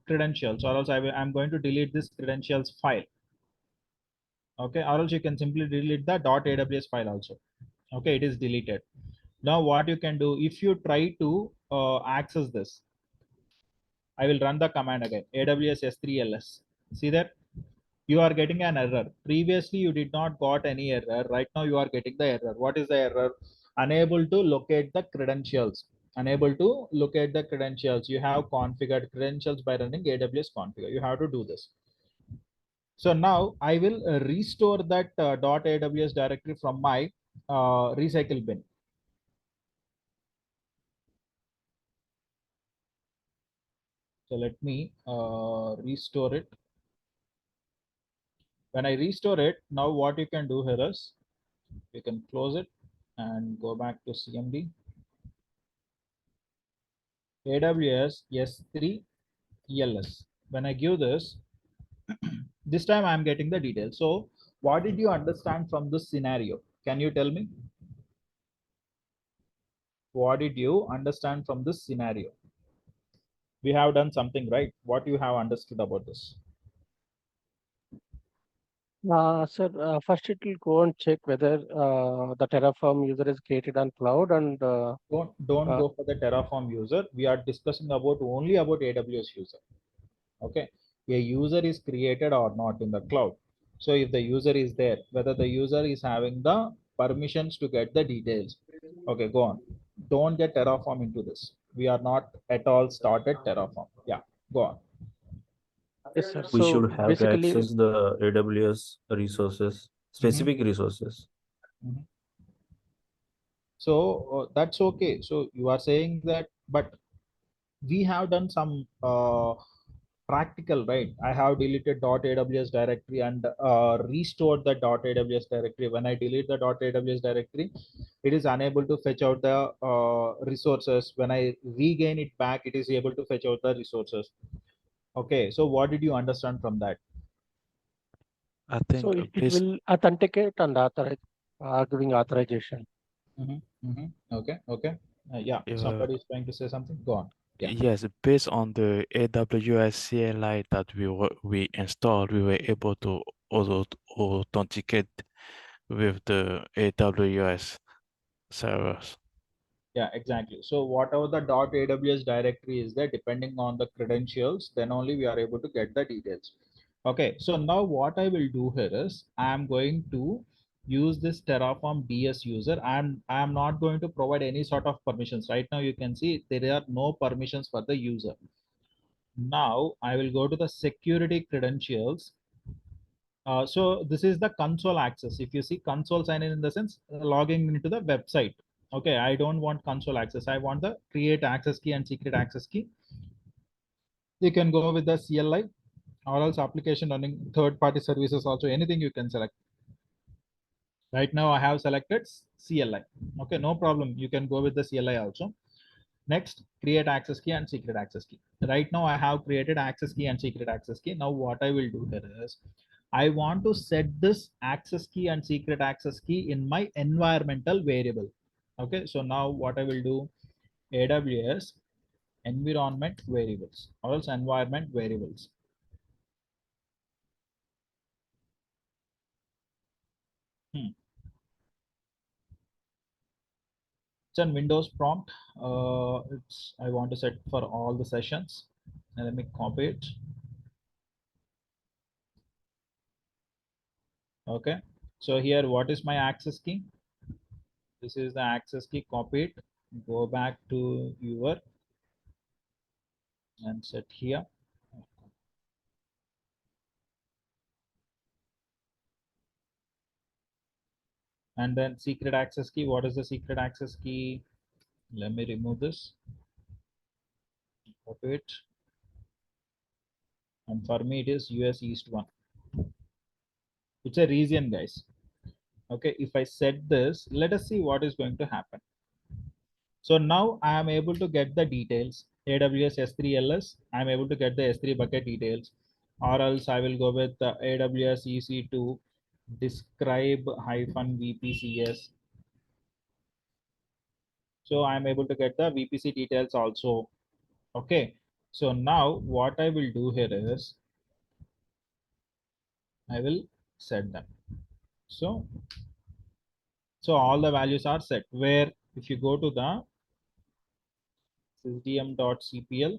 credentials, or else I'm going to delete this credentials file. Okay, or else you can simply delete the .aws file also. Okay, it is deleted. Now what you can do, if you try to access this, I will run the command again, AWS S3 LS. See that you are getting an error. Previously you did not got any error. Right now you are getting the error. What is the error? Unable to locate the credentials. Unable to locate the credentials. You have configured credentials by running AWS configure. You have to do this. So now I will restore that .aws directory from my recycle bin. So let me restore it. When I restore it, now what you can do here is you can close it and go back to CMD. AWS S3 LS. When I give this, this time I'm getting the details. So what did you understand from this scenario? Can you tell me? What did you understand from this scenario? We have done something right. What you have understood about this? Sir, first it will go and check whether the Terraform user is created on cloud and Don't go for the Terraform user. We are discussing about only about AWS user. Okay, a user is created or not in the cloud. So if the user is there, whether the user is having the permissions to get the details. Okay, go on. Don't get Terraform into this. We are not at all started Terraform. Yeah, go on. yes, sir. We So should have to basically, access the AWS resources, specific resources. So that's okay. So you are saying that, but we have done some practical, right? I have deleted .aws directory and restored the .aws directory. When I delete the .aws directory, it is unable to fetch out the resources. When I regain it back, it is able to fetch out the resources. Okay, so what did you understand from that? I so think it based will authenticate and authorize, giving authorization. Okay, okay. Yeah, somebody is trying to say something. Go on. Yeah. yes, based on the AWS CLI that we installed, we were able to authenticate with the AWS servers. Yeah, exactly. So whatever the .aws directory is there, depending on the credentials, then only we are able to get the details. Okay, so now what I will do here is I'm going to use this Terraform DS user. I'm not going to provide any sort of permissions. Right now you can see there are no permissions for the user. Now I will go to the security credentials. So this is the console access. If you see console sign in the sense logging into the website. Okay, I don't want console access. I want the create access key and secret access key. You can go with the CLI or else application running third-party services also, anything you can select. Right now I have selected CLI. Okay, no problem. You can go with the CLI also. Next, create access key and secret access key. Right now I have created access key and secret access key. Now what I will do here is I want to set this access key and secret access key in my environmental variable. Okay, so now what I will do, AWS environment variables or else environment variables. It's on Windows prompt. It's I want to set for all the sessions, and let me copy it. Okay, so here what is my access key? This is the access key. Copy it, go back to your and set here. And then secret access key. What is the secret access key? Let me remove this. Copy it. And for me, it is US East 1. It's a region, guys. Okay, if I set this, let us see what is going to happen. So now I am able to get the details. AWS S3 LS, I'm able to get the S3 bucket details, or else I will go with the AWS EC2 describe hyphen VPCS. So I'm able to get the VPC details also. Okay, so now what I will do here is I will set them. So all the values are set, where if you go to the sysdm.cpl,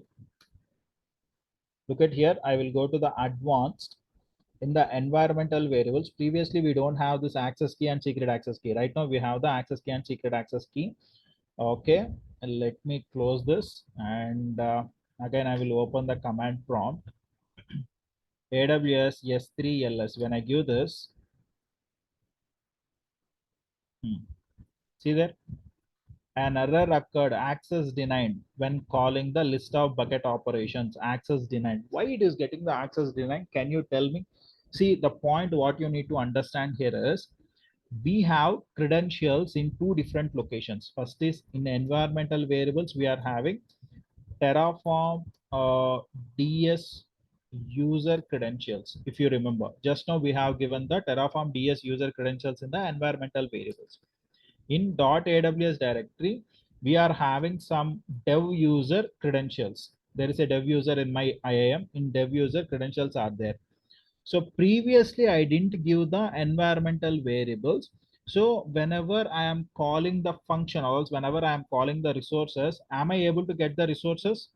look at here, I will go to the advanced. In the environmental variables, previously we don't have this access key and secret access key. Right now we have the access key and secret access key. Okay, and let me close this, and again I will open the command prompt. AWS S3 LS, when I give this, see there, an error occurred, access denied when calling the list of bucket operations. Access denied. Why it is getting the access denied? Can you tell me? See, the point what you need to understand here is we have credentials in two different locations. First is in environmental variables, we are having Terraform DS user credentials. If you remember, just now we have given the Terraform DS user credentials in the environmental variables. In .aws directory, we are having some dev user credentials. There is a dev user in my IAM. In dev user credentials are there. So previously I didn't give the environmental variables. So whenever I am calling the function, or else whenever I am calling the resources, am I able to get the resources?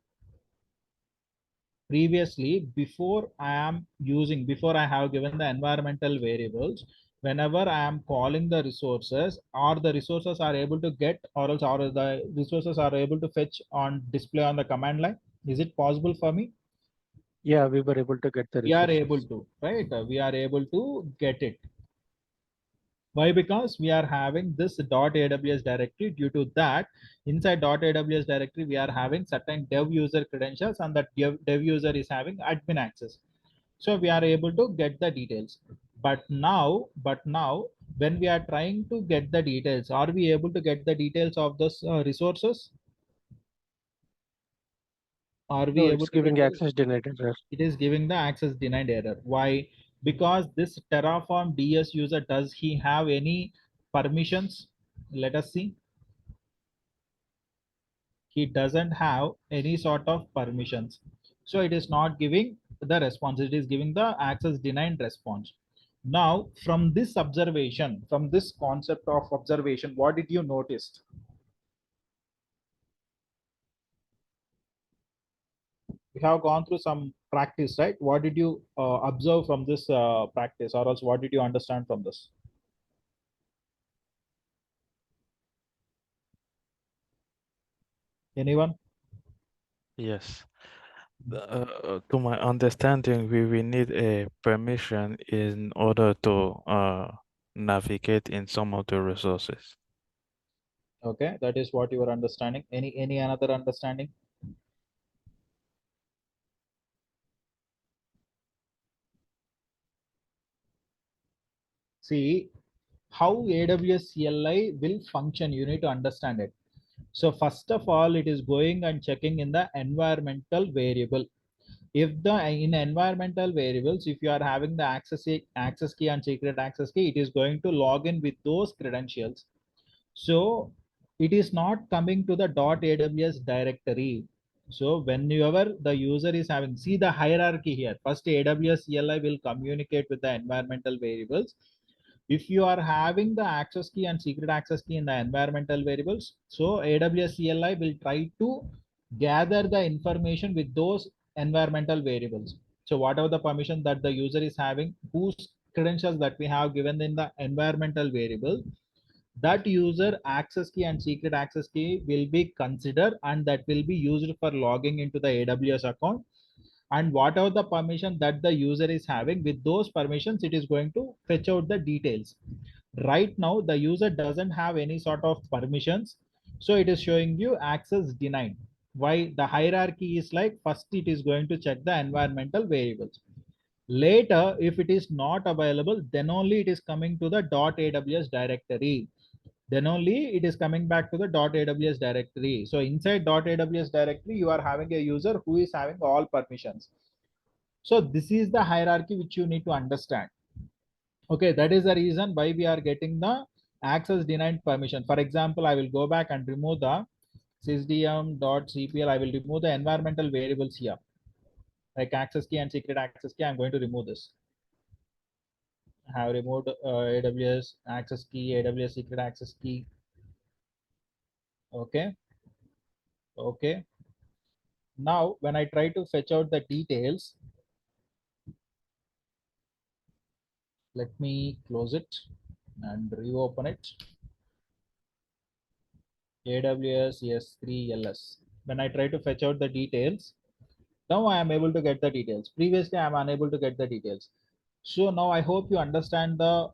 Previously, before I have given the environmental variables, whenever I am calling the resources, or the resources are able to get, or else or the resources are able to fetch on display on the command line. Is it possible for me? Yeah, we were able to get the We are resources. able to, right? We are able to get it. Why? Because we are having this .aws directory. Due to that, inside .aws directory, we are having certain dev user credentials, and that dev user is having admin access. So we are able to get the details. But now, when we are trying to get the details, are we able to get the details of this resources? Are No, we able it's to get giving the, access denied error. it is giving the access denied error? Why? Because this Terraform DS user, does he have any permissions? Let us see. He doesn't have any sort of permissions. So it is not giving the response. It is giving the access denied response. Now, from this observation, from this concept of observation, what did you notice? We have gone through some practice, right? What did you observe from this practice, or else what did you understand from this? Anyone? Yes. To my understanding, we will need a permission in order to navigate in some of the resources. Okay, that is what you are understanding. Any another understanding? See how AWS CLI will function. You need to understand it. So first of all, it is going and checking in the environmental variable. If the in environmental variables, if you are having the access key and secret access key, it is going to log in with those credentials. So it is not coming to the .aws directory. So whenever the user is having, see the hierarchy here, first AWS CLI will communicate with the environmental variables. If you are having the access key and secret access key in the environmental variables, so AWS CLI will try to gather the information with those environmental variables. So whatever the permission that the user is having, whose credentials that we have given in the environmental variable, that user access key and secret access key will be considered, and that will be used for logging into the AWS account. And whatever the permission that the user is having, with those permissions it is going to fetch out the details. Right now the user doesn't have any sort of permissions, so it is showing you access denied. Why? The hierarchy is like, first it is going to check the environmental variables. Later, if it is not available, then only it is coming to the .aws directory. Then only it is coming back to the .aws directory. So inside .aws directory, you are having a user who is having all permissions. So this is the hierarchy which you need to understand. Okay, that is the reason why we are getting the access denied permission. For example, I will go back and remove the sysdm.cpl. I will remove the environmental variables here, like access key and secret access key. I'm going to remove this. I have removed AWS access key, AWS secret access key. Okay. Okay. Now, when I try to fetch out the details, let me close it and reopen it. AWS S3 LS. When I try to fetch out the details, now I am able to get the details. Previously, I am unable to get the details. So now I hope you understand the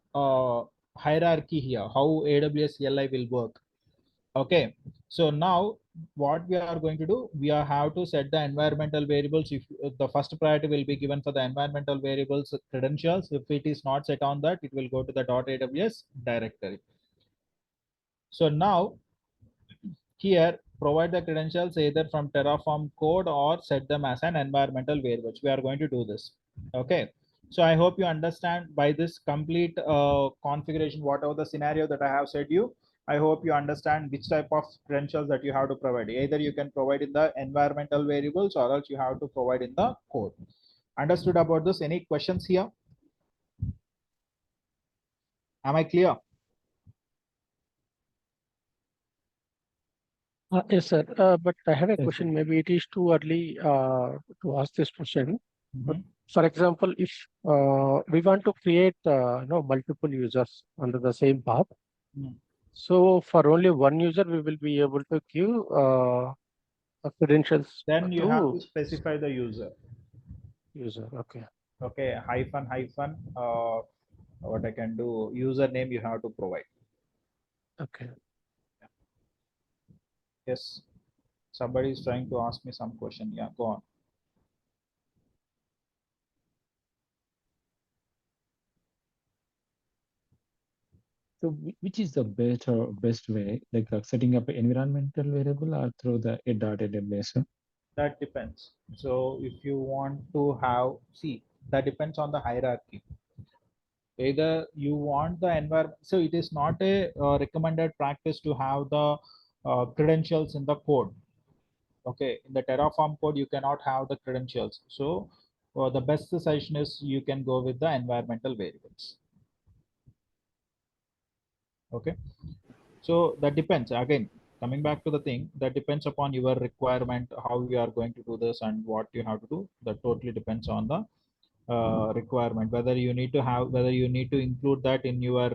hierarchy here, how AWS CLI will work. Okay, so now what we are going to do, we are have to set the environmental variables. If the first priority will be given for the environmental variables credentials, if it is not set on that, it will go to the .aws directory. So now here, provide the credentials either from Terraform code or set them as an environmental variables. We are going to do this. Okay. So I hope you understand by this complete configuration, whatever the scenario that I have said you, I hope you understand which type of credentials that you have to provide. Either you can provide in the environmental variables or else you have to provide in the code. Understood about this? Any questions here? Am I clear? Yes, sir. But I have a Yes, question. Maybe it is too early to ask this question. But Mhm. for example, if we want to create multiple users under the same path, Mm. so for only one user, we will be able to give credentials Then you have to to specify the user. user. Okay. Okay, hyphen what I can do, username you have to provide. Okay. Yes, somebody is trying to ask me some question. Yeah, go on. So which is the best way, like setting up an environmental variable or through the a.aws? That depends. So if you want to have, see, that depends on the hierarchy. Either you want the environment, so it is not a recommended practice to have the credentials in the code. Okay, in the Terraform code, you cannot have the credentials. So the best suggestion is you can go with the environmental variables. Okay, so that depends. Again, coming back to the thing, that depends upon your requirement, how you are going to do this and what you have to do. That totally depends on the requirement, whether you need to have, whether you need to include that in your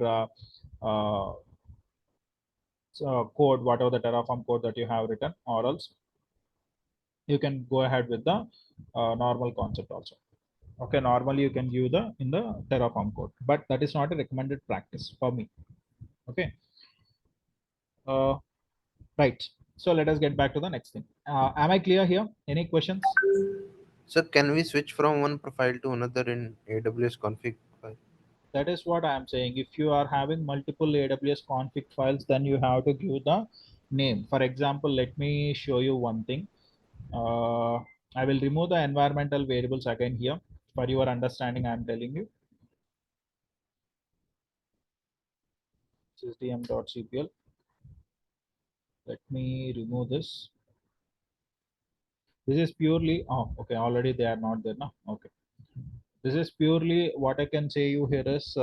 uh, code, whatever the Terraform code that you have written, or else you can go ahead with the normal concept also. Okay, normally you can give the in the Terraform code, but that is not a recommended practice for me. Okay, right. So let us get back to the next thing. Am I clear here? Any questions? Sir, can we switch from one profile to another in AWS config file? That is what I am saying. If you are having multiple AWS config files, then you have to give the name. For example, let me show you one thing. I will remove the environmental variables again here for your understanding. I am telling you. System.cpl. Let me remove this. This is purely, oh, okay, already they are not there now. Okay. This is purely what I can say you here is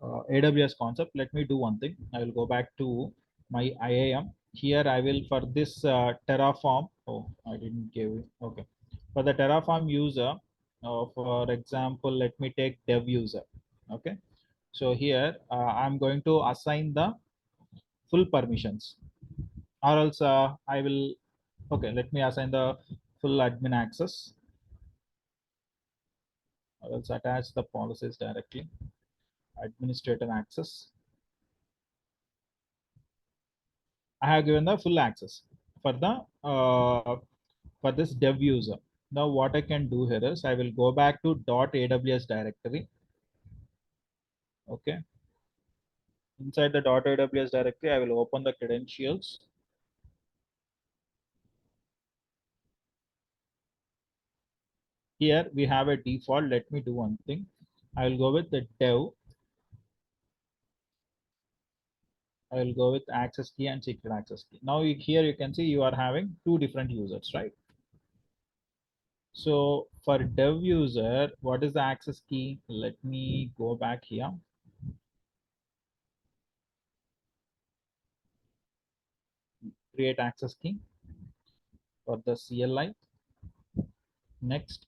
AWS concept. Let me do one thing. I will go back to my IAM. Here I will for this Terraform. Oh, I didn't give it. Okay. For the Terraform user, for example, let me take dev user. Okay. So here I'm going to assign the full permissions, or else I will. Okay, let me assign the full admin access. Or else attach the policies directly. Administrator access. I have given the full access for the for this dev user. Now what I can do here is I will go back to .aws directory. Okay. Inside the .aws directory, I will open the credentials. Here we have a default. Let me do one thing. I will go with the dev. I will go with access key and secret access key. Now here you can see you are having two different users, right? So for dev user, what is the access key? Let me go back here. Create access key for the CLI. Next,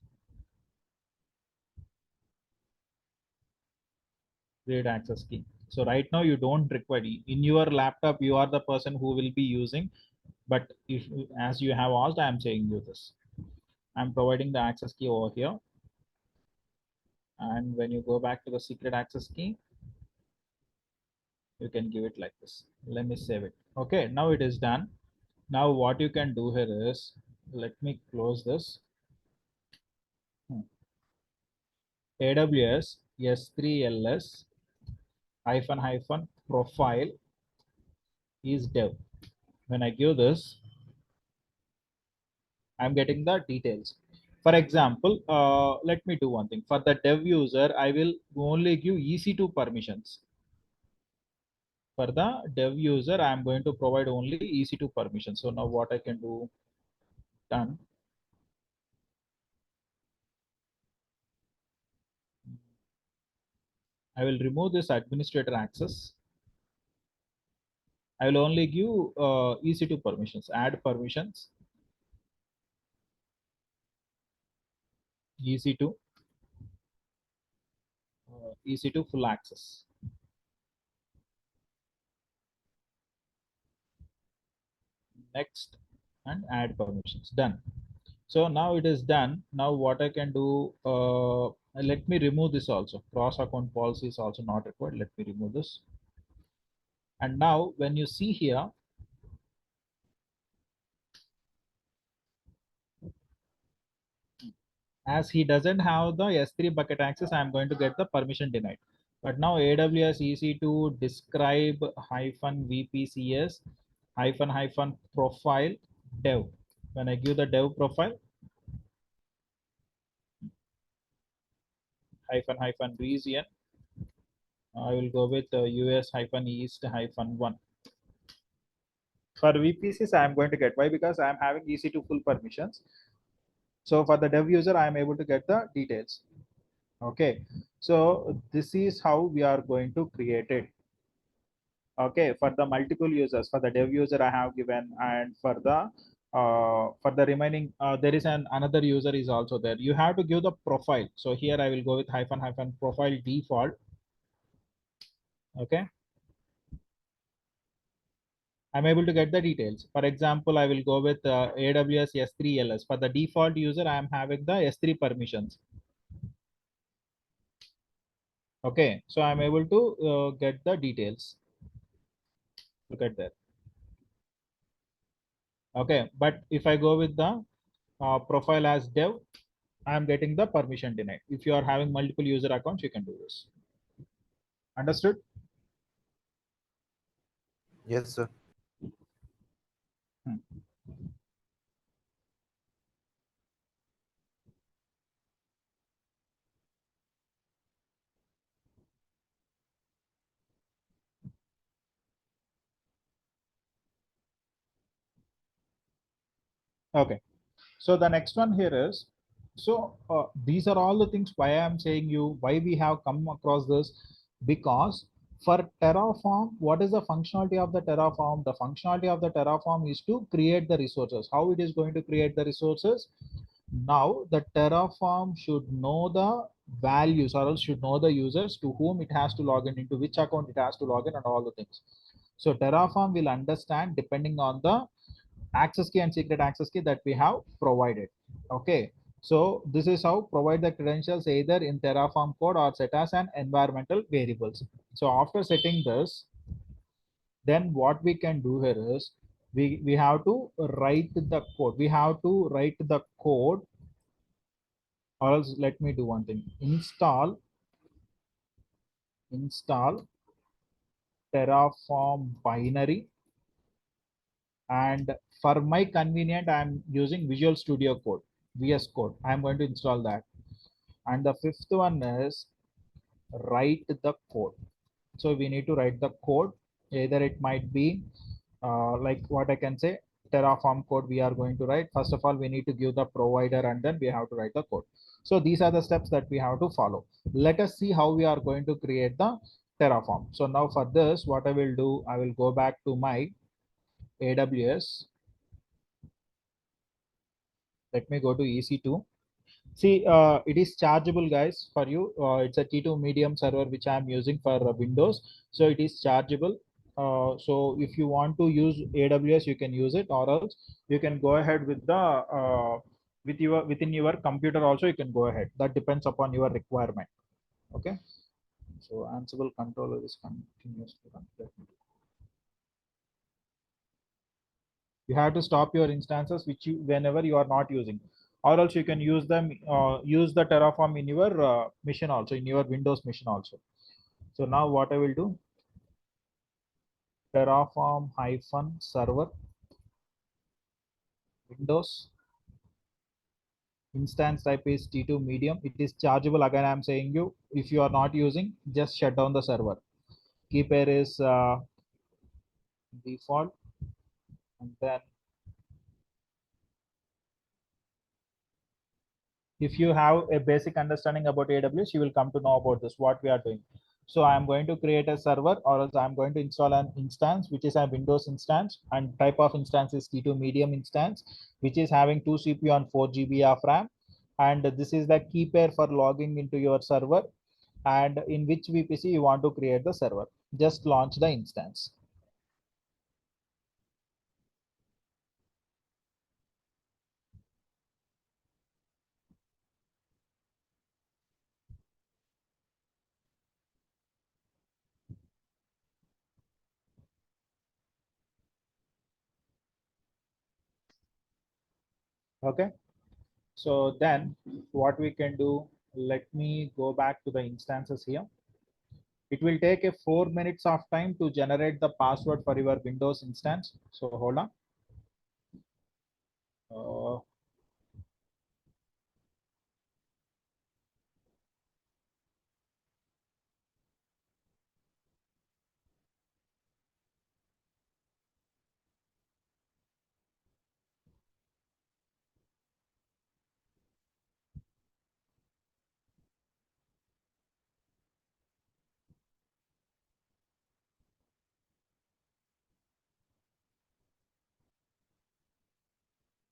create access key. So right now you don't require, in your laptop you are the person who will be using, but if as you have asked, I am saying you this. I'm providing the access key over here. And when you go back to the secret access key, you can give it like this. Let me save it. Okay, now it is done. Now what you can do here is, let me close this. AWS S3LS -- profile is dev. When I give this, I'm getting the details. For example, let me do one thing. For the dev user, I will only give EC2 permissions. For the dev user, I'm going to provide only EC2 permissions. So now what I can do, done. I will remove this administrator access. I will only give EC2 permissions, add permissions, EC2, EC2 full access. Next, and add permissions, done. So now it is done. Now what I can do, let me remove this also. Cross account policy is also not required. Let me remove this. And now when you see here, as he doesn't have the S3 bucket access, I'm going to get the permission denied. But now AWS EC2 describe -VPCS -- profile dev. When I give the dev profile, -- region, I will go with US -east -1. For VPCs, I am going to get, why? Because I am having EC2 full permissions. So for the dev user, I am able to get the details. Okay, so this is how we are going to create it. Okay, for the multiple users, for the dev user I have given, and for the remaining, there is another user is also there. You have to give the profile. So here I will go with -- profile default. Okay, I'm able to get the details. For example, I will go with AWS S3LS. For the default user, I am having the S3 permissions. Okay, so I'm able to get the details. Look at that. Okay, but if I go with the profile as dev, I'm getting the permission denied. If you are having multiple user accounts, you can do this. Understood? Yes, sir. Okay. So the next one here is, so these are all the things why I'm saying you, why we have come across this, because for Terraform, what is the functionality of the Terraform? The functionality of the Terraform is to create the resources. How it is going to create the resources? Now the Terraform should know the values, or else should know the users to whom it has to log in, into which account it has to log in, and all the things. So Terraform will understand depending on the access key and secret access key that we have provided. Okay, so this is how provide the credentials either in Terraform code or set as an environmental variables. So after setting this, then what we can do here is we have to write the code. We have to write the code, or else let me do one thing. Install Terraform binary, and for my convenient I'm using Visual Studio Code, VS Code. I'm going to install that. And the fifth one is write the code. So we need to write the code. Either it might be like what I can say, Terraform code we are going to write. First of all, we need to give the provider and then we have to write the code. So these are the steps that we have to follow. Let us see how we are going to create the Terraform. So now for this, what I will do, I will go back to my AWS. Let me go to EC2. See, it is chargeable, guys, for you. It's a T2 medium server which I'm using for Windows, so it is chargeable. So if you want to use AWS, you can use it, or else you can go ahead with the within your computer also. You can go ahead. That depends upon your requirement. Okay. So Ansible controller is continuously run. You have to stop your instances which you whenever you are not using, or else you can use them, use the Terraform in your machine also, in your Windows machine also. So now what I will do, Terraform hyphen server Windows, instance type is T2 medium. It is chargeable. Again, I'm saying you, if you are not using, just shut down the server. Key pair is default, and then if you have a basic understanding about AWS, you will come to know about this, what we are doing. So I'm going to create a server, or else I'm going to install an instance, which is a Windows instance, and type of instance is T2 medium instance, which is having 2 CPU and 4 GB of RAM. And this is the key pair for logging into your server, and in which VPC you want to create the server. Just launch the instance. Okay. So then what we can do, let me go back to the instances here. It will take a 4 minutes of time to generate the password for your Windows instance. So hold on.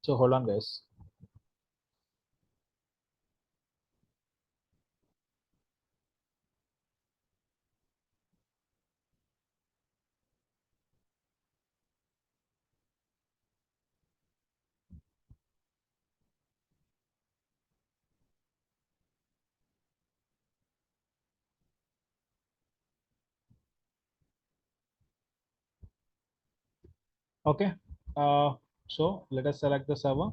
So hold on, guys. Okay. So let us select the server,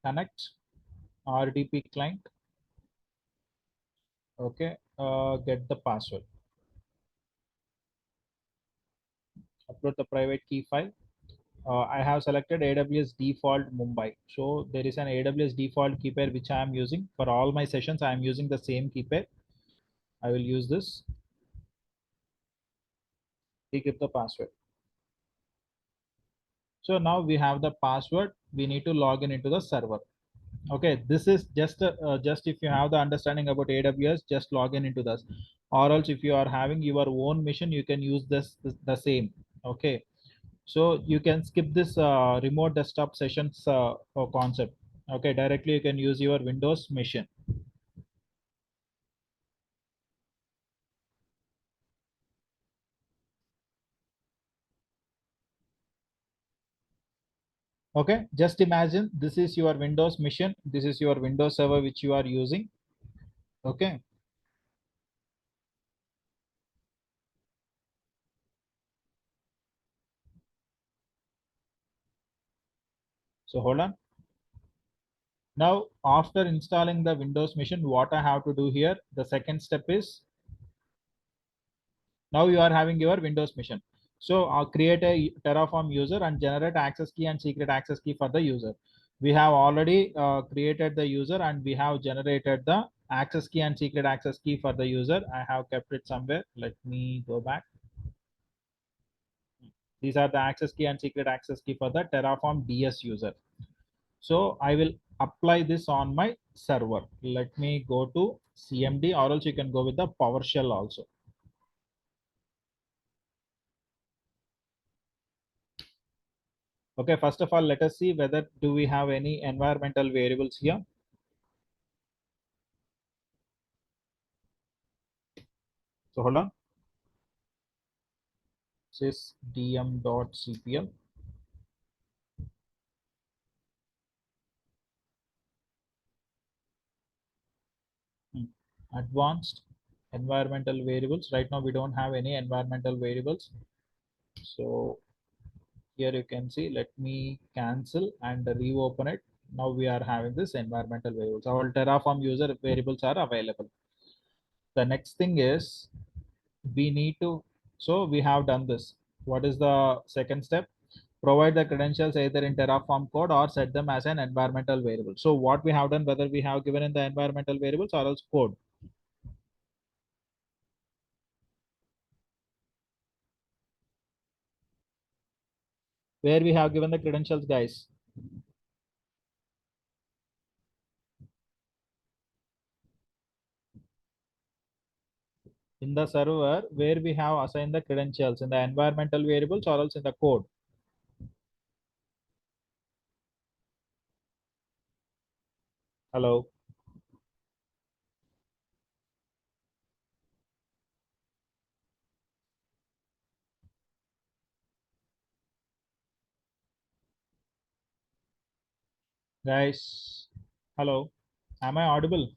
connect, RDP client. Okay. Get the password. Upload the private key file. I have selected AWS default Mumbai. So there is an AWS default key pair which I am using for all my sessions. I am using the same key pair. I will use this. Give the password. So now we have the password. we need to log in into the server. Okay, this is just if you have the understanding about AWS, just log in into this, or else if you are having your own machine, you can use this the same. Okay, so you can skip this remote desktop sessions concept. Okay, directly you can use your Windows machine. Okay, just imagine this is your Windows machine, this is your Windows server which you are using. Okay, so hold on. Now after installing the Windows machine, what I have to do here, the second step is, now you are having your Windows machine. So I'll create a Terraform user and generate access key and secret access key for the user. We have already created the user and we have generated the access key and secret access key for the user. I have kept it somewhere. Let me go back. These are the access key and secret access key for the Terraform DS user. So I will apply this on my server. Let me go to CMD, or else you can go with the PowerShell also. Okay, first of all, let us see whether do we have any environmental variables here. So hold on. sysdm.cpl. Advanced environmental variables. Right now we don't have any environmental variables. So here you can see, let me cancel and reopen it. Now we are having this environmental variables. Our Terraform user variables are available. The next thing is we need to, so we have done this. What is the second step? Provide the credentials either in Terraform code or set them as an environmental variable. So what we have done, whether we have given in the environmental variables or else code. Where we have given the credentials, guys. In the server, where we have assigned the credentials, in the environmental variables or else in the code. Hello. Guys, hello. Am I audible?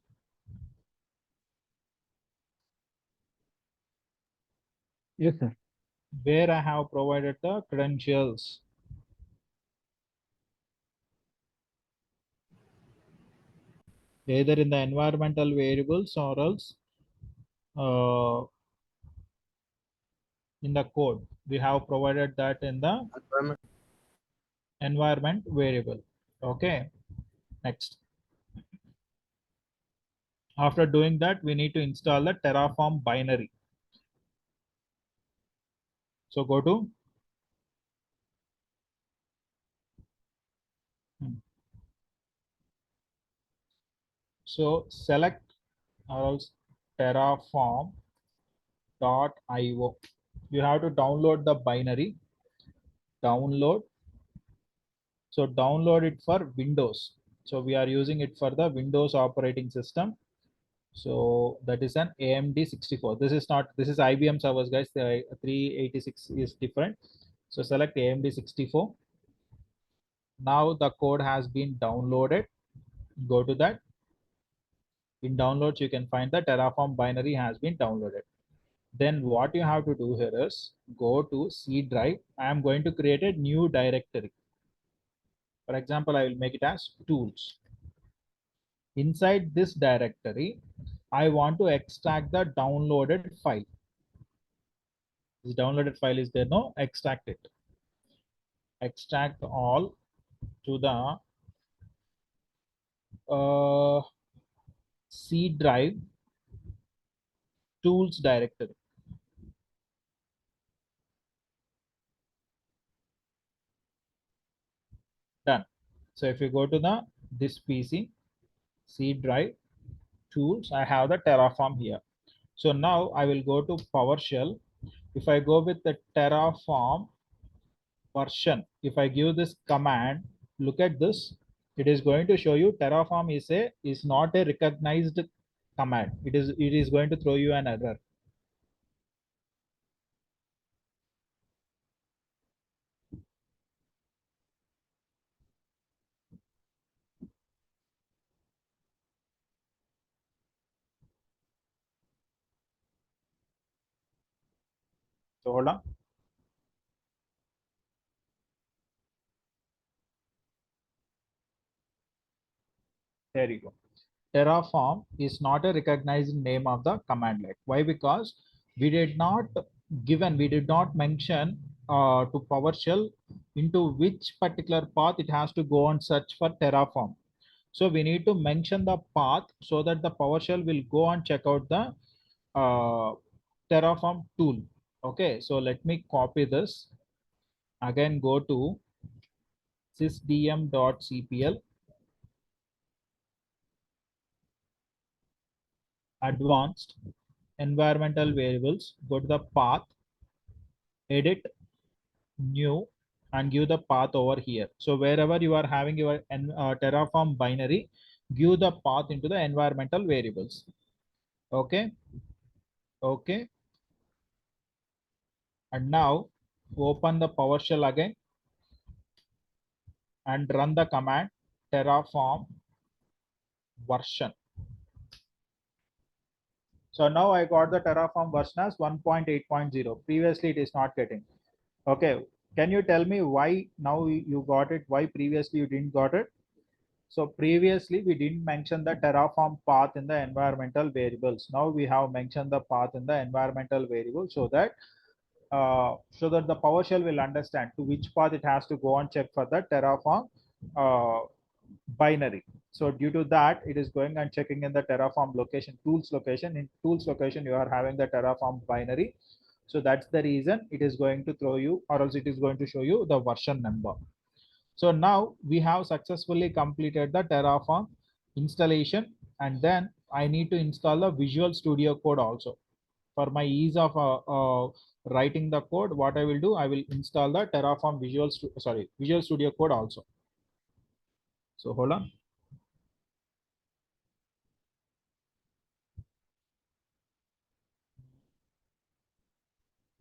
Yes, sir. Where I have provided the credentials. Either in the environmental variables or else in the code. We have provided that in the environment variable. Okay, next. After doing that, we need to install the Terraform binary. So go to so select or else terraform.io. You have to download the binary. Download. So download it for Windows. So we are using it for the Windows operating system. So that is an AMD 64. This is not, this is IBM servers, guys. The 386 is different. So select AMD 64. Now the code has been downloaded. Go to that. In downloads, you can find the Terraform binary has been downloaded. Then what you have to do here is go to C drive. I am going to create a new directory. For example, I will make it as tools. Inside this directory, I want to extract the downloaded file. This downloaded file is there, no? Extract it. Extract all to the C drive tools directory. Done. So if you go to this PC, C drive, tools, I have the Terraform here. So now I will go to PowerShell. If I go with the Terraform version, if I give this command, look at this, it is going to show you Terraform is not a recognized command. It is going to throw you an error. So hold on. There you go. Terraform is not a recognized name of the command line. Why? Because we did not mention to PowerShell into which particular path it has to go and search for Terraform. So we need to mention the path so that the PowerShell will go and check out the Terraform tool. Okay, so let me copy this. Again, go to sysdm.cpl, advanced environmental variables, go to the path, edit, new, and give the path over here. So wherever you are having your Terraform binary, give the path into the environmental variables. Okay. Okay. And now open the PowerShell again and run the command Terraform version. So now I got the Terraform version as 1.8.0. Previously it is not getting. Okay. Can you tell me why now you got it? Why previously you didn't got it? So previously we didn't mention the Terraform path in the environmental variables. Now we have mentioned the path in the environmental variable so that the PowerShell will understand to which path it has to go and check for the Terraform binary. So due to that, it is going and checking in the Terraform location, tools location. In tools location, you are having the Terraform binary. So that's the reason it is going to throw you, or else it is going to show you the version number. So now we have successfully completed the Terraform installation, and then I need to install the Visual Studio Code also. For my ease of writing the code, what I will do, I will install the Terraform Visual Studio Code also. So hold on.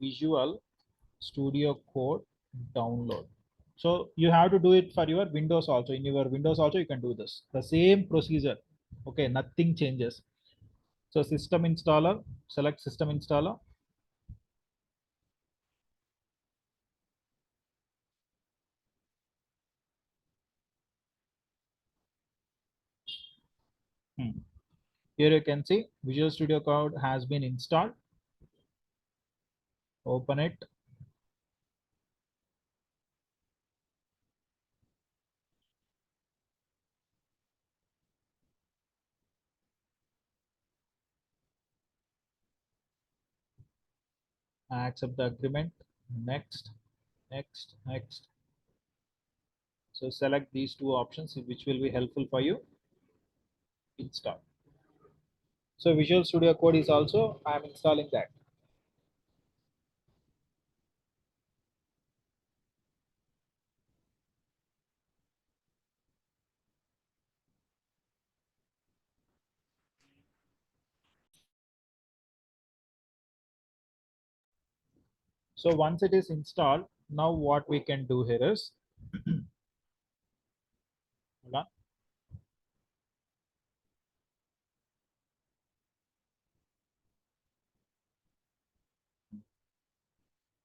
Visual Studio Code download. So you have to do it for your Windows also. In your Windows also you can do this. The same procedure. Okay, nothing changes. So system installer, select system installer. Here you can see Visual Studio Code has been installed. Open it. Accept the agreement. Next, next, next. So select these two options which will be helpful for you. Install. So Visual Studio Code is also, I am installing that. So once it is installed, now what we can do here is, hold on.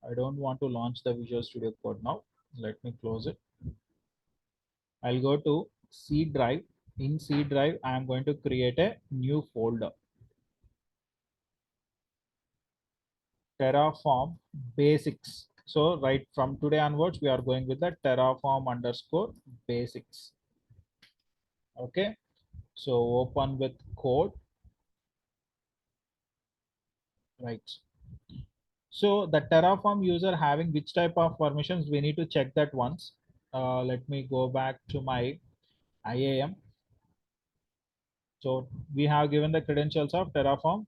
I don't want to launch the Visual Studio Code now. Let me close it. I'll go to C drive. In C drive, I am going to create a new folder. Terraform basics. So right from today onwards, we are going with the Terraform underscore basics. Okay. So open with code. Right. So the Terraform user having which type of permissions, we need to check that once. Let me go back to my IAM. So we have given the credentials of Terraform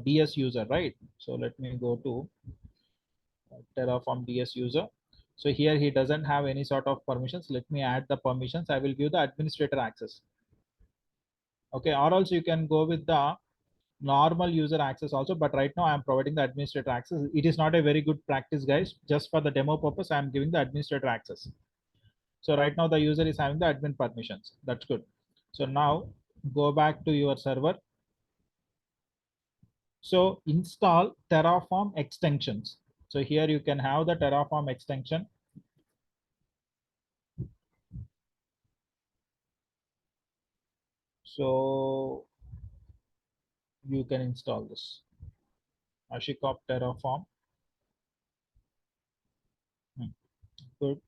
DS user, right? So let me go to Terraform DS user. So here he doesn't have any sort of permissions. Let me add the permissions. I will give the administrator access. Okay, or else you can go with the normal user access also, but right now I am providing the administrator access. It is not a very good practice, guys. Just for the demo purpose, I am giving the administrator access. So right now the user is having the admin permissions. That's good. So now go back to your server. So install Terraform extensions. So here you can have the Terraform extension. So you can install this Ashikop Terraform. Good.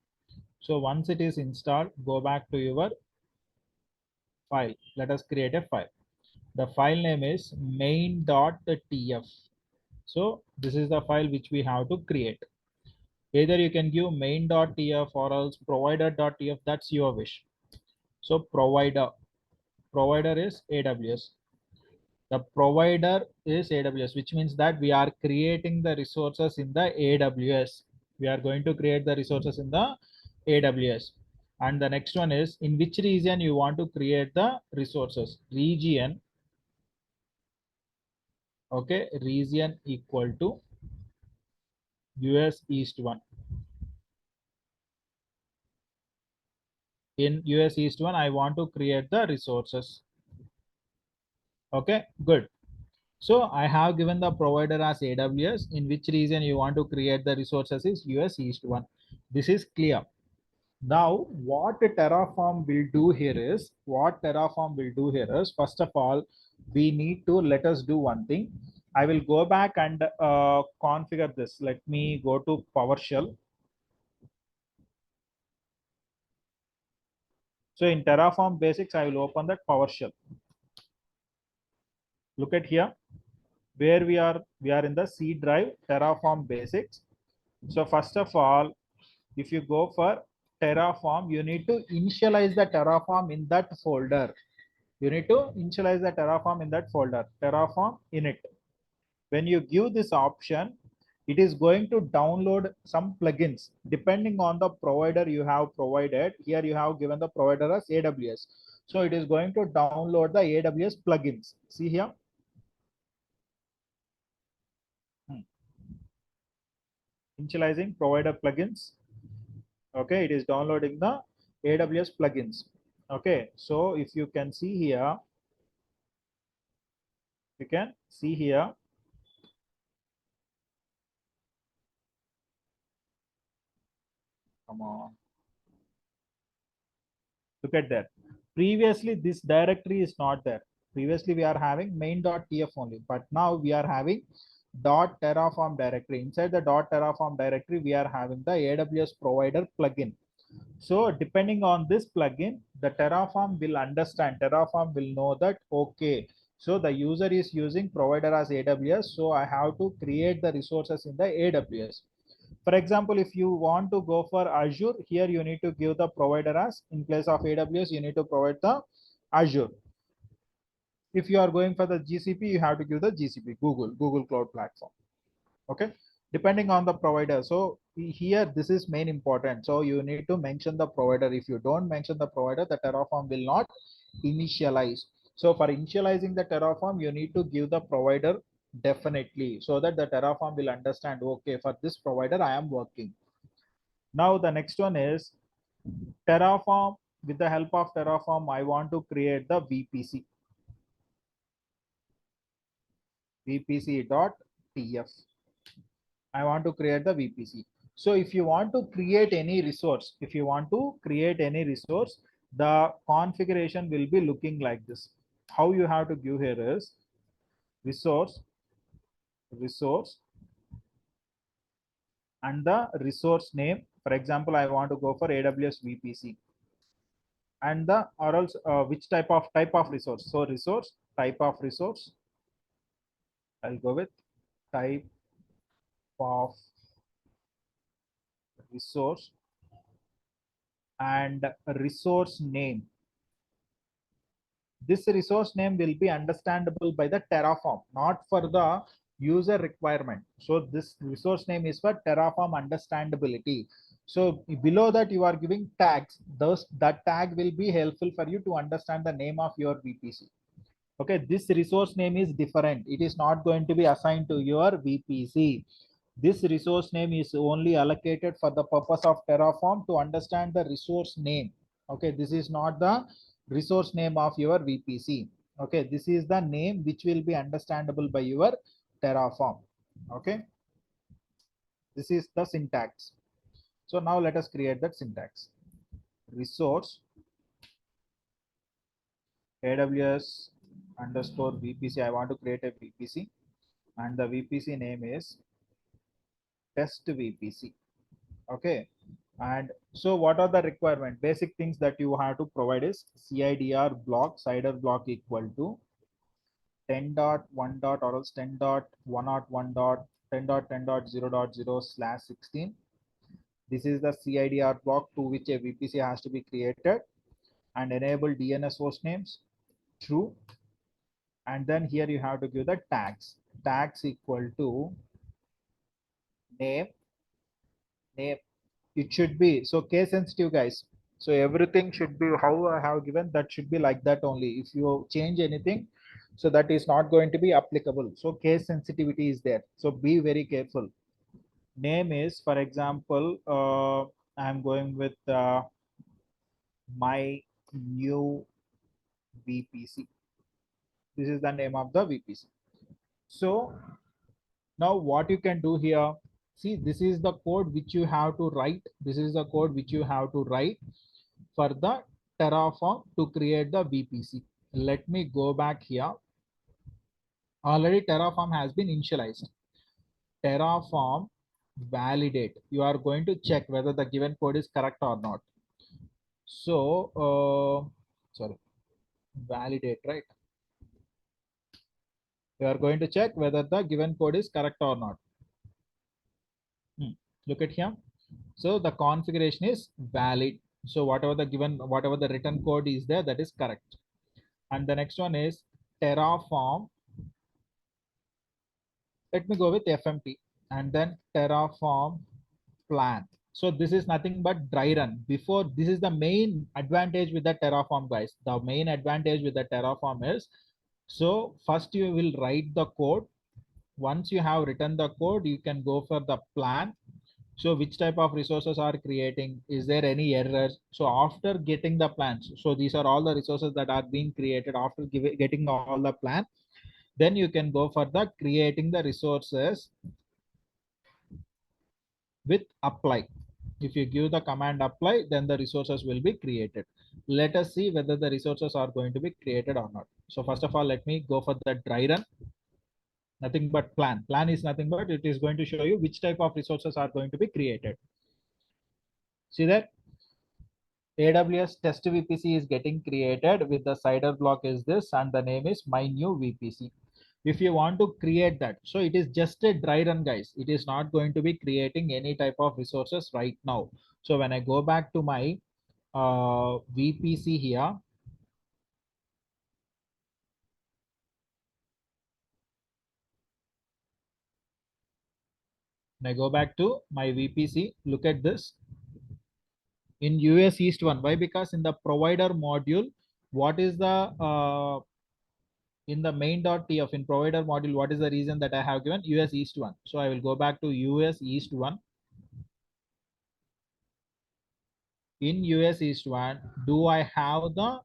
So once it is installed, go back to your file. Let us create a file. The file name is main.tf. So this is the file which we have to create. Either you can give main.tf or else provider.tf. That's your wish. So provider is AWS. The provider is AWS, which means that we are creating the resources in the AWS. We are going to create the resources in the AWS. And the next one is in which region you want to create the resources. Region. Okay, region equal to US East 1. In US East 1, I want to create the resources. Okay, good. So I have given the provider as AWS. In which region you want to create the resources is US East 1. This is clear. Now what Terraform will do here is, first of all, we need to let us do one thing. I will go back and configure this. Let me go to PowerShell. So in Terraform basics, I will open that PowerShell. Look at here where we are in the C drive, Terraform basics. So first of all, if you go for Terraform, you need to initialize the Terraform in that folder. Terraform init. When you give this option, it is going to download some plugins depending on the provider you have provided. Here you have given the provider as AWS. So it is going to download the AWS plugins. See here. Initializing provider plugins. Okay, it is downloading the AWS plugins. Okay, so if you can see here, come on, look at that. Previously this directory is not there. Previously we are having main.tf only, but now we are having .terraform directory. Inside the .terraform directory we are having the AWS provider plugin. So depending on this plugin, the Terraform will understand, Terraform will know that, okay, so the user is using provider as AWS, so I have to create the resources in the AWS. For example, if you want to go for Azure, here you need to give the provider as, in place of AWS, you need to provide the Azure. If you are going for the GCP, you have to give the GCP, Google Cloud Platform. Okay, depending on the provider. So here this is main important. So you need to mention the provider. If you don't mention the provider, the Terraform will not initialize. So for initializing the Terraform, you need to give the provider definitely, so that the Terraform will understand, okay, for this provider I am working. Now the next one is Terraform. With the help of Terraform, I want to create the VPC. VPC.tf. I want to create the VPC. So if you want to create any resource, the configuration will be looking like this. How you have to give here is resource, and the resource name. For example, I want to go for AWS VPC, and the, or else which type of resource. So resource, type of resource, I'll go with type of resource, and resource name. This resource name will be understandable by the Terraform, not for the user requirement. So this resource name is for Terraform understandability. So below that you are giving tags. That tag will be helpful for you to understand the name of your VPC. Okay, this resource name is different. It is not going to be assigned to your VPC. This resource name is only allocated for the purpose of Terraform to understand the resource name. Okay, this is not the resource name of your VPC. Okay, this is the name which will be understandable by your Terraform. Okay, this is the syntax. So now let us create that syntax. Resource AWS underscore VPC. I want to create a VPC and the VPC name is test VPC. Okay, and so what are the requirement? Basic things that you have to provide is CIDR block, CIDR block equal to 10.1 dot or else 10.101 dot 10.10.0.0/16. This is the CIDR block to which a VPC has to be created, and enable DNS host names true. And then here you have to give the tags equal to name. It should be so case sensitive, guys. So everything should be how I have given, that should be like that only. If you change anything, so that is not going to be applicable. So case sensitivity is there, so be very careful. Name is, for example, I'm going with my new VPC. This is the name of the VPC. So now what you can do here, see, this is the code which you have to write. This is the code which you have to write for the Terraform to create the VPC. Let me go back here. Already Terraform has been initialized. Terraform validate. You are going to check whether the given code is correct or not. So, sorry, validate, right? You are going to check whether the given code is correct or not. Look at here. So the configuration is valid. So whatever the written code is there, that is correct. And the next one is Terraform. Let me go with FMP and then Terraform plan. So this is nothing but dry run. Before, this is the main advantage with the Terraform, guys. The main advantage with the Terraform is, so first you will write the code. Once you have written the code, you can go for the plan. So which type of resources are creating? Is there any errors? So after getting the plans, so these are all the resources that are being created after getting all the plan, then you can go for the creating the resources with apply. If you give the command apply, then the resources will be created. Let us see whether the resources are going to be created or not. So first of all, let me go for the dry run. Nothing but plan. Plan is nothing but it is going to show you which type of resources are going to be created. See that AWS test VPC is getting created with the CIDR block is this, and the name is my new VPC. If you want to create that, so it is just a dry run, guys. It is not going to be creating any type of resources right now. So when I go back to my VPC here, when I go back to my VPC, look at this. In US East 1, why? Because in the provider module, what is the in the main.tf in provider module, what is the reason that I have given US East 1? So I will go back to US East 1. In US East 1, do I have the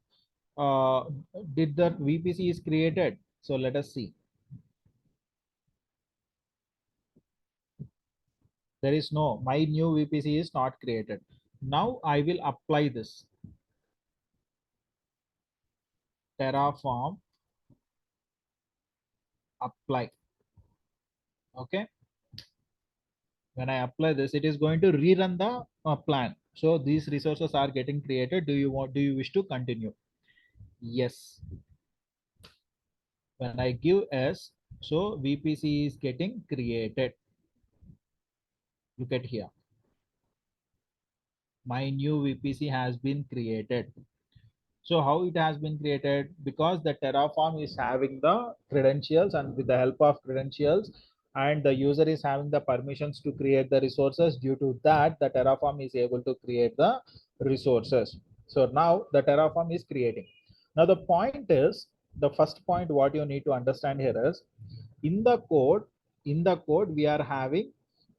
did the VPC is created? So let us see. There is no, my new VPC is not created. Now I will apply this Terraform apply. Okay. When I apply this, it is going to rerun the plan. So these resources are getting created. Do you wish to continue? Yes. When I give S, so VPC is getting created. Look at here. My new VPC has been created. So how it has been created? Because the Terraform is having the credentials, and with the help of credentials, and the user is having the permissions to create the resources. Due to that, the Terraform is able to create the resources. So now the Terraform is creating. Now the point is, the first point what you need to understand here is, in the code we are having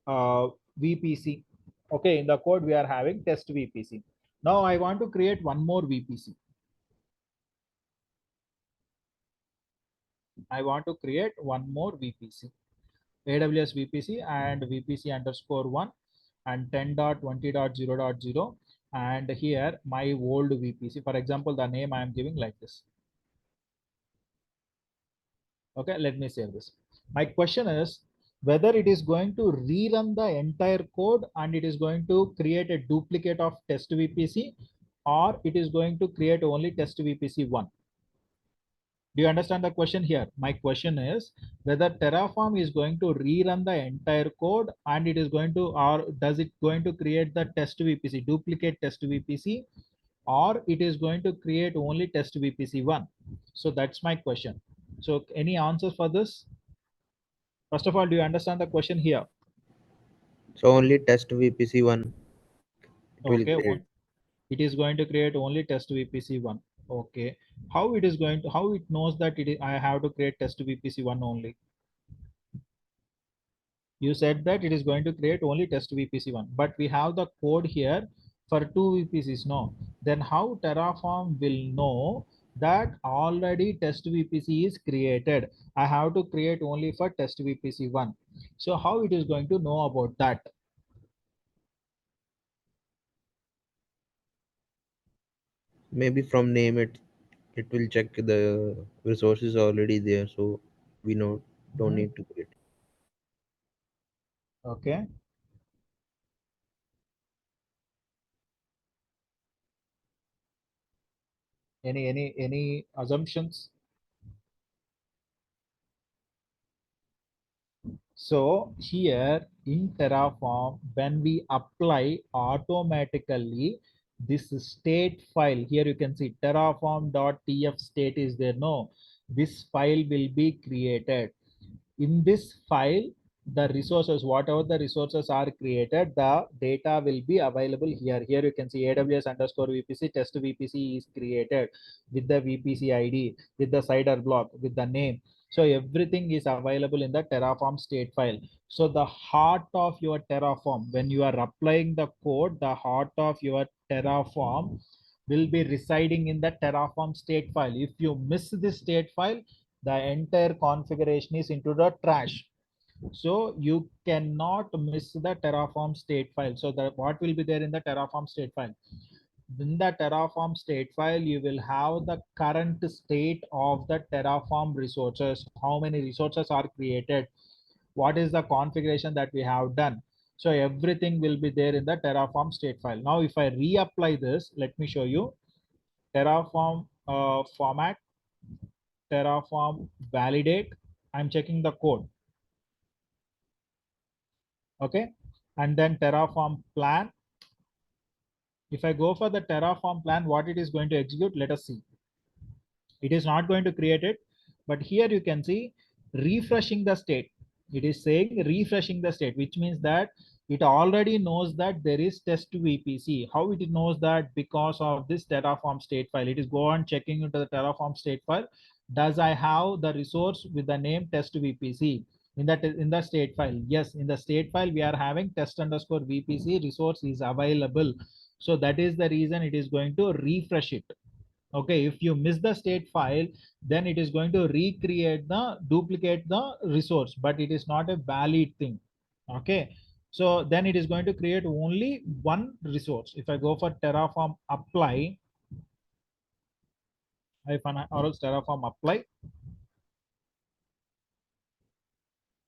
VPC. Okay, in the code we are having test VPC. Now I want to create one more VPC. I want to create one more VPC, AWS VPC, and VPC underscore one and 10.20.0.0, and here my old VPC. For example, the name I am giving like this. Okay, let me save this. My question is whether it is going to rerun the entire code and it is going to create a duplicate of test VPC, or it is going to create only test VPC 1. Do you understand the question here? My question is whether Terraform is going to rerun the entire code and it is going to, or does it going to create the test VPC, duplicate test VPC, or it is going to create only test VPC 1. So that's my question. So any answers for this? First of all, do you understand the question here? So only test VPC one. It will Okay, create. it is going to create only test VPC 1. Okay, how it is going to, how it knows that it is, I have to create test VPC 1 only? You said that it is going to create only test VPC 1, but we have the code here for 2 VPCs. No, then how Terraform will know that already test VPC is created? I have to create only for test VPC 1. So how it is going to know about that? Maybe from name it will check the resources already there, so we don't need to create. Okay. Any assumptions? So here in Terraform, when we apply automatically this state file, here you can see terraform.tf state is there. No, this file will be created. In this file, the resources, whatever the resources are created, the data will be available here. Here you can see AWS underscore VPC test VPC is created with the VPC ID, with the CIDR block, with the name. So everything is available in the Terraform state file. So the heart of your Terraform, when you are applying the code, the heart of your Terraform will be residing in the Terraform state file. If you miss this state file, the entire configuration is into the trash. So you cannot miss the Terraform state file. So that what will be there in the Terraform state file? In the Terraform state file, you will have the current state of the Terraform resources, how many resources are created, what is the configuration that we have done. So everything will be there in the Terraform state file. Now if I reapply this, let me show you. Terraform format, Terraform validate. I'm checking the code. Okay, and then Terraform plan. If I go for the Terraform plan, what it is going to execute, let us see. It is not going to create it, but here you can see refreshing the state. It is saying refreshing the state, which means that it already knows that there is test VPC. How it knows that? Because of this Terraform state file. It is go on checking into the Terraform state file. Does I have the resource with the name test VPC in the state file? Yes, in the state file we are having test underscore VPC resource is available. So that is the reason it is going to refresh it. Okay, if you miss the state file, then it is going to recreate the duplicate the resource, but it is not a valid thing. Okay, so then it is going to create only one resource. If I go for Terraform apply, or else Terraform apply,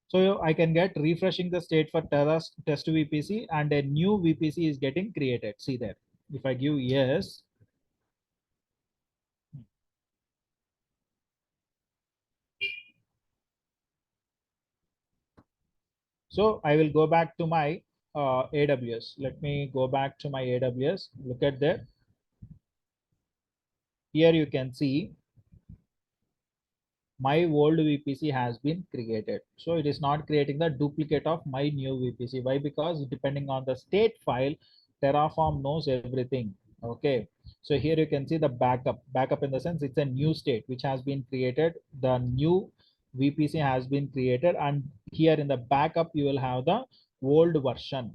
so I can get refreshing the state for test VPC, and a new VPC is getting created. See there. If I give yes, so I will go back to my AWS. Let me go back to my AWS. Look at there. here you can see my old VPC has been created. So it is not creating the duplicate of my new VPC. Why? Because depending on the state file, Terraform knows everything. Okay. So here you can see the backup in the sense it's a new state which has been created. The new VPC has been created, and here in the backup you will have the old version.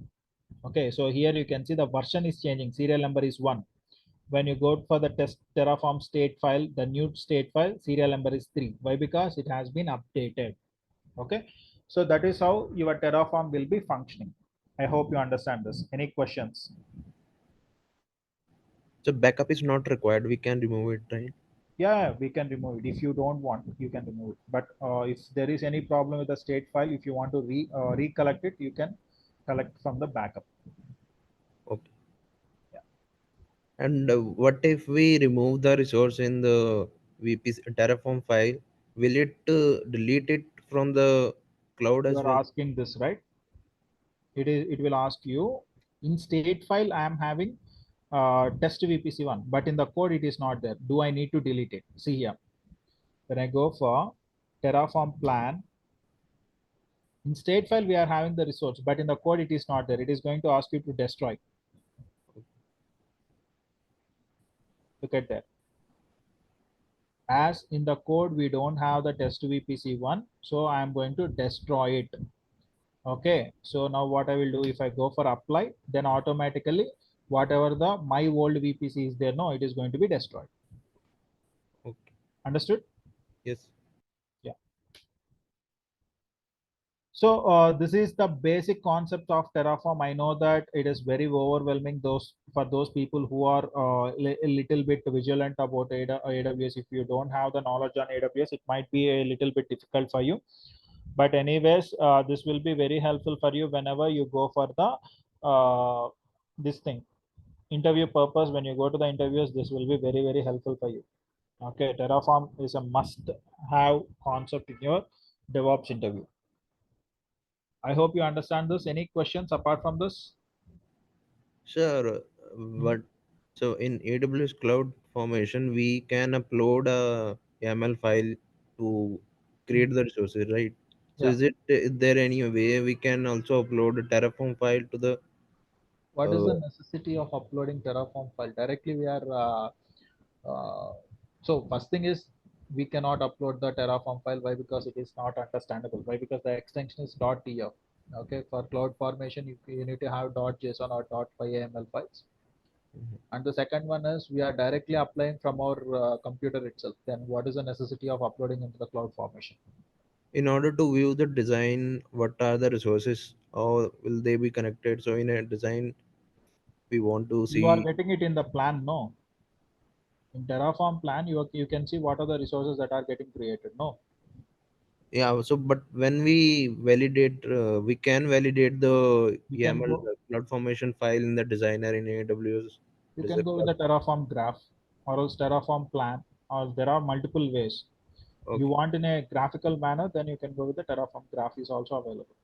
Okay. So here you can see the version is changing. Serial number is 1. When you go for the test Terraform state file, the new state file serial number is 3. Why? Because it has been updated. Okay. So that is how your Terraform will be functioning. I hope you understand this. Any questions? So backup is not required. We can remove it, right? Yeah, we can remove it. If you don't want, you can remove it. But if there is any problem with the state file, if you want to recollect it, you can collect from the backup. Okay. And what if we remove the resource in the VPC Terraform file? Will it delete it from the cloud You as are well? asking this, right? It will ask you in state file I am having test VPC1, but in the code it is not there. Do I need to delete it? See here, when I go for Terraform plan, in state file we are having the resource, but in the code it is not there. It is going to ask you to destroy. Look at that. As in the code we don't have the test VPC1, so I am going to destroy it. Okay, so now what I will do, if I go for apply, then automatically whatever the my old VPC is there, no, it is going to be destroyed. Okay. Understood? Yes. Yeah. So this is the basic concept of Terraform. I know that it is very overwhelming for those people who are a little bit vigilant about AWS. If you don't have the knowledge on AWS, it might be a little bit difficult for you. But anyways, this will be very helpful for you whenever you go for the this thing interview purpose. When you go to the interviews, this will be very helpful for you. Okay, Terraform is a must have concept in your DevOps interview. I hope you understand this. Any questions apart from this? Sure. But so in AWS Cloud Formation, we can upload a YAML file to create the resources, right? So Yeah. is there any way we can also upload a Terraform file to the What is uh, the necessity of uploading Terraform file? Directly we are, so first thing is we cannot upload the Terraform file. Why? Because it is not understandable. Why? Because the extension is .tf. Okay, for cloud formation, you need to have .json or .pyml files. And the second one is we are directly applying from our computer itself. Then what is the necessity of uploading into the cloud formation? in order to view the design, what are the resources or will they be connected? So in a design, we want to You are see. getting it in the plan, no? In Terraform plan, you can see what are the resources that are getting created, no? Yeah, so but when we validate, we can validate the You can YAML go cloud formation file in the designer in AWS. you Does can the go with the Terraform graph or else Terraform plan, or there are multiple ways. You okay? want in a graphical manner, then you can go with the Terraform graph is also available.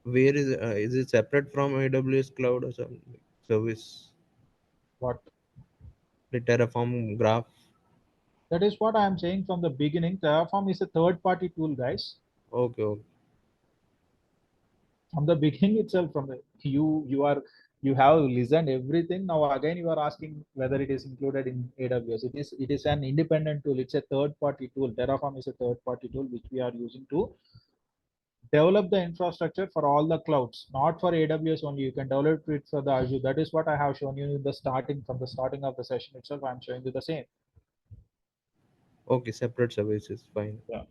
Where is it separate from AWS cloud or some service? What? The Terraform graph. That is what I am saying from the beginning. Terraform is a third-party tool, guys. Okay, okay. From the beginning itself, from the you have listened everything. Now again you are asking whether it is included in AWS. It is an independent tool. It's a third-party tool. Terraform is a third-party tool which we are using to develop the infrastructure for all the clouds, not for AWS only. You can develop it for the Azure. That is what I have shown you in the starting, from the starting of the session itself. I'm showing you the same. Okay, separate services, fine. Yeah.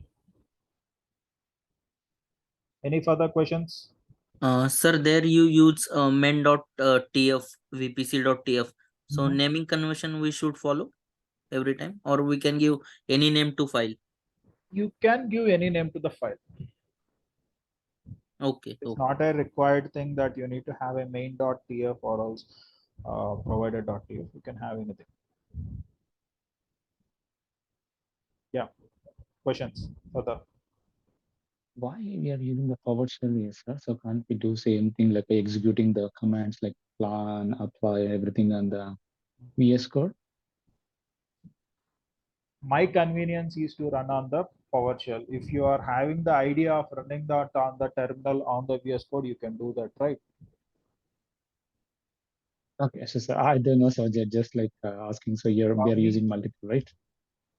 Any further questions? Sir, there you use main.tf, vpc.tf. So Mhm. naming convention we should follow every time, or we can give any name to file. You can give any name to the file. Okay, It's okay. not a required thing that you need to have a main.tf or else provider.tf. You can have anything. Yeah. Questions further? Why we are using the forward shell is, so can't we do same thing like executing the commands like plan, apply everything on the VS Code? My convenience is to run on the PowerShell. If you are having the idea of running that on the terminal on the VS Code, you can do that, right? Okay, so I don't know, so they're just like asking. So we are using multiple, right?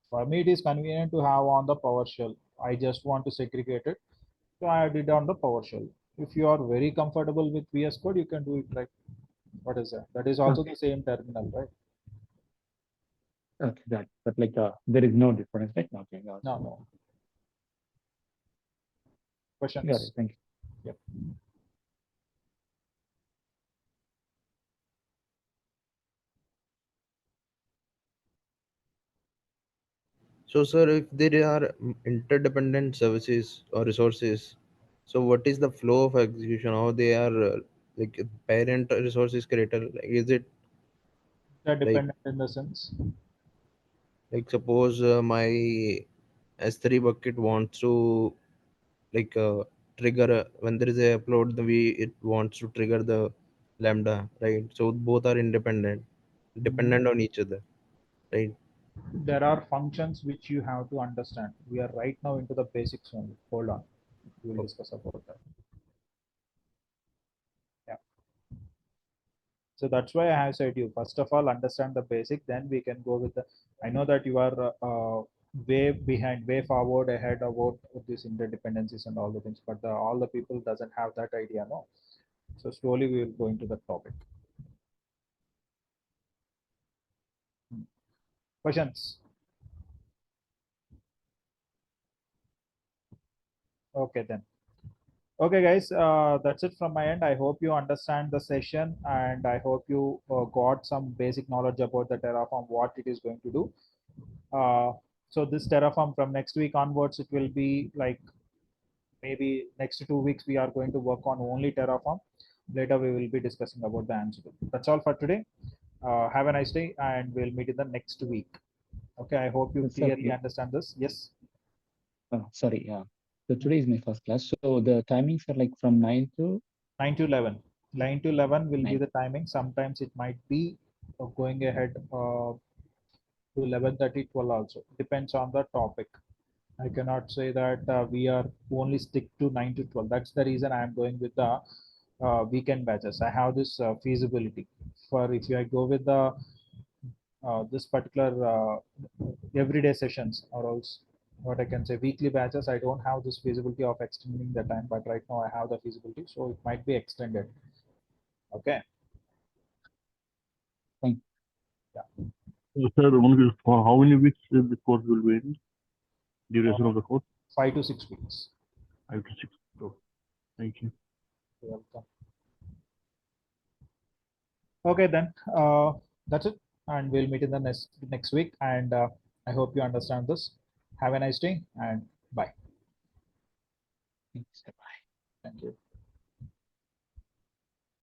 For me, it is convenient to have on the PowerShell. I just want to segregate it, so I did on the PowerShell. If you are very comfortable with VS Code, you can do it, right? What is that? That is also Okay. the same terminal, right? Okay, that. But like there is no difference, right? Okay, got it. No. Questions? Got it. Thank you. Yep. So, sir, if there are interdependent services or resources, so what is the flow of execution? How they are like parent resource is created? Like, is it They're like dependent in the sense. suppose my S3 bucket wants to like trigger when there is a upload, the we it wants to trigger the lambda, right? So both are dependent on each other, right? There are functions which you have to understand. We are right now into the basics only. Hold on. We will discuss about that. Yeah. So that's why I have said you first of all understand the basic, then we can go with the. I know that you are way behind, way forward ahead about these interdependencies and all the things, but all the people doesn't have that idea, no. So slowly we will go into the topic. Questions? Okay then. Okay, guys, that's it from my end. I hope you understand the session, and I hope you got some basic knowledge about the Terraform, what it is going to do. So this Terraform from next week onwards, it will be like maybe next 2 weeks we are going to work on only Terraform. Later we will be discussing about the Ansible. That's all for today. Have a nice day, and we'll meet in the next week. Okay, I hope you clearly understand this. Yes. Oh, sorry. Yeah. So today is my first class. So the timings are like from 9 to 9 to 11. 9 to 11 will be 9. the timing. Sometimes it might be going ahead to 11:30, 12 also. Depends on the topic. I cannot say that we are only stick to 9 to 12. That's the reason I am going with the weekend batches. I have this feasibility for if I go with the this particular everyday sessions, or else what I can say weekly batches. I don't have this feasibility of extending the time, but right now I have the feasibility, so it might be extended. Okay. Thank Yeah. Sir, only for how many weeks the course will be in? Duration of the course? 5 to 6 weeks. 5 to 6. So, thank you. You're welcome. Okay, then that's it, and we'll meet in the next week. And I hope you understand this. Have a nice day, and bye. you. Bye. Thank you.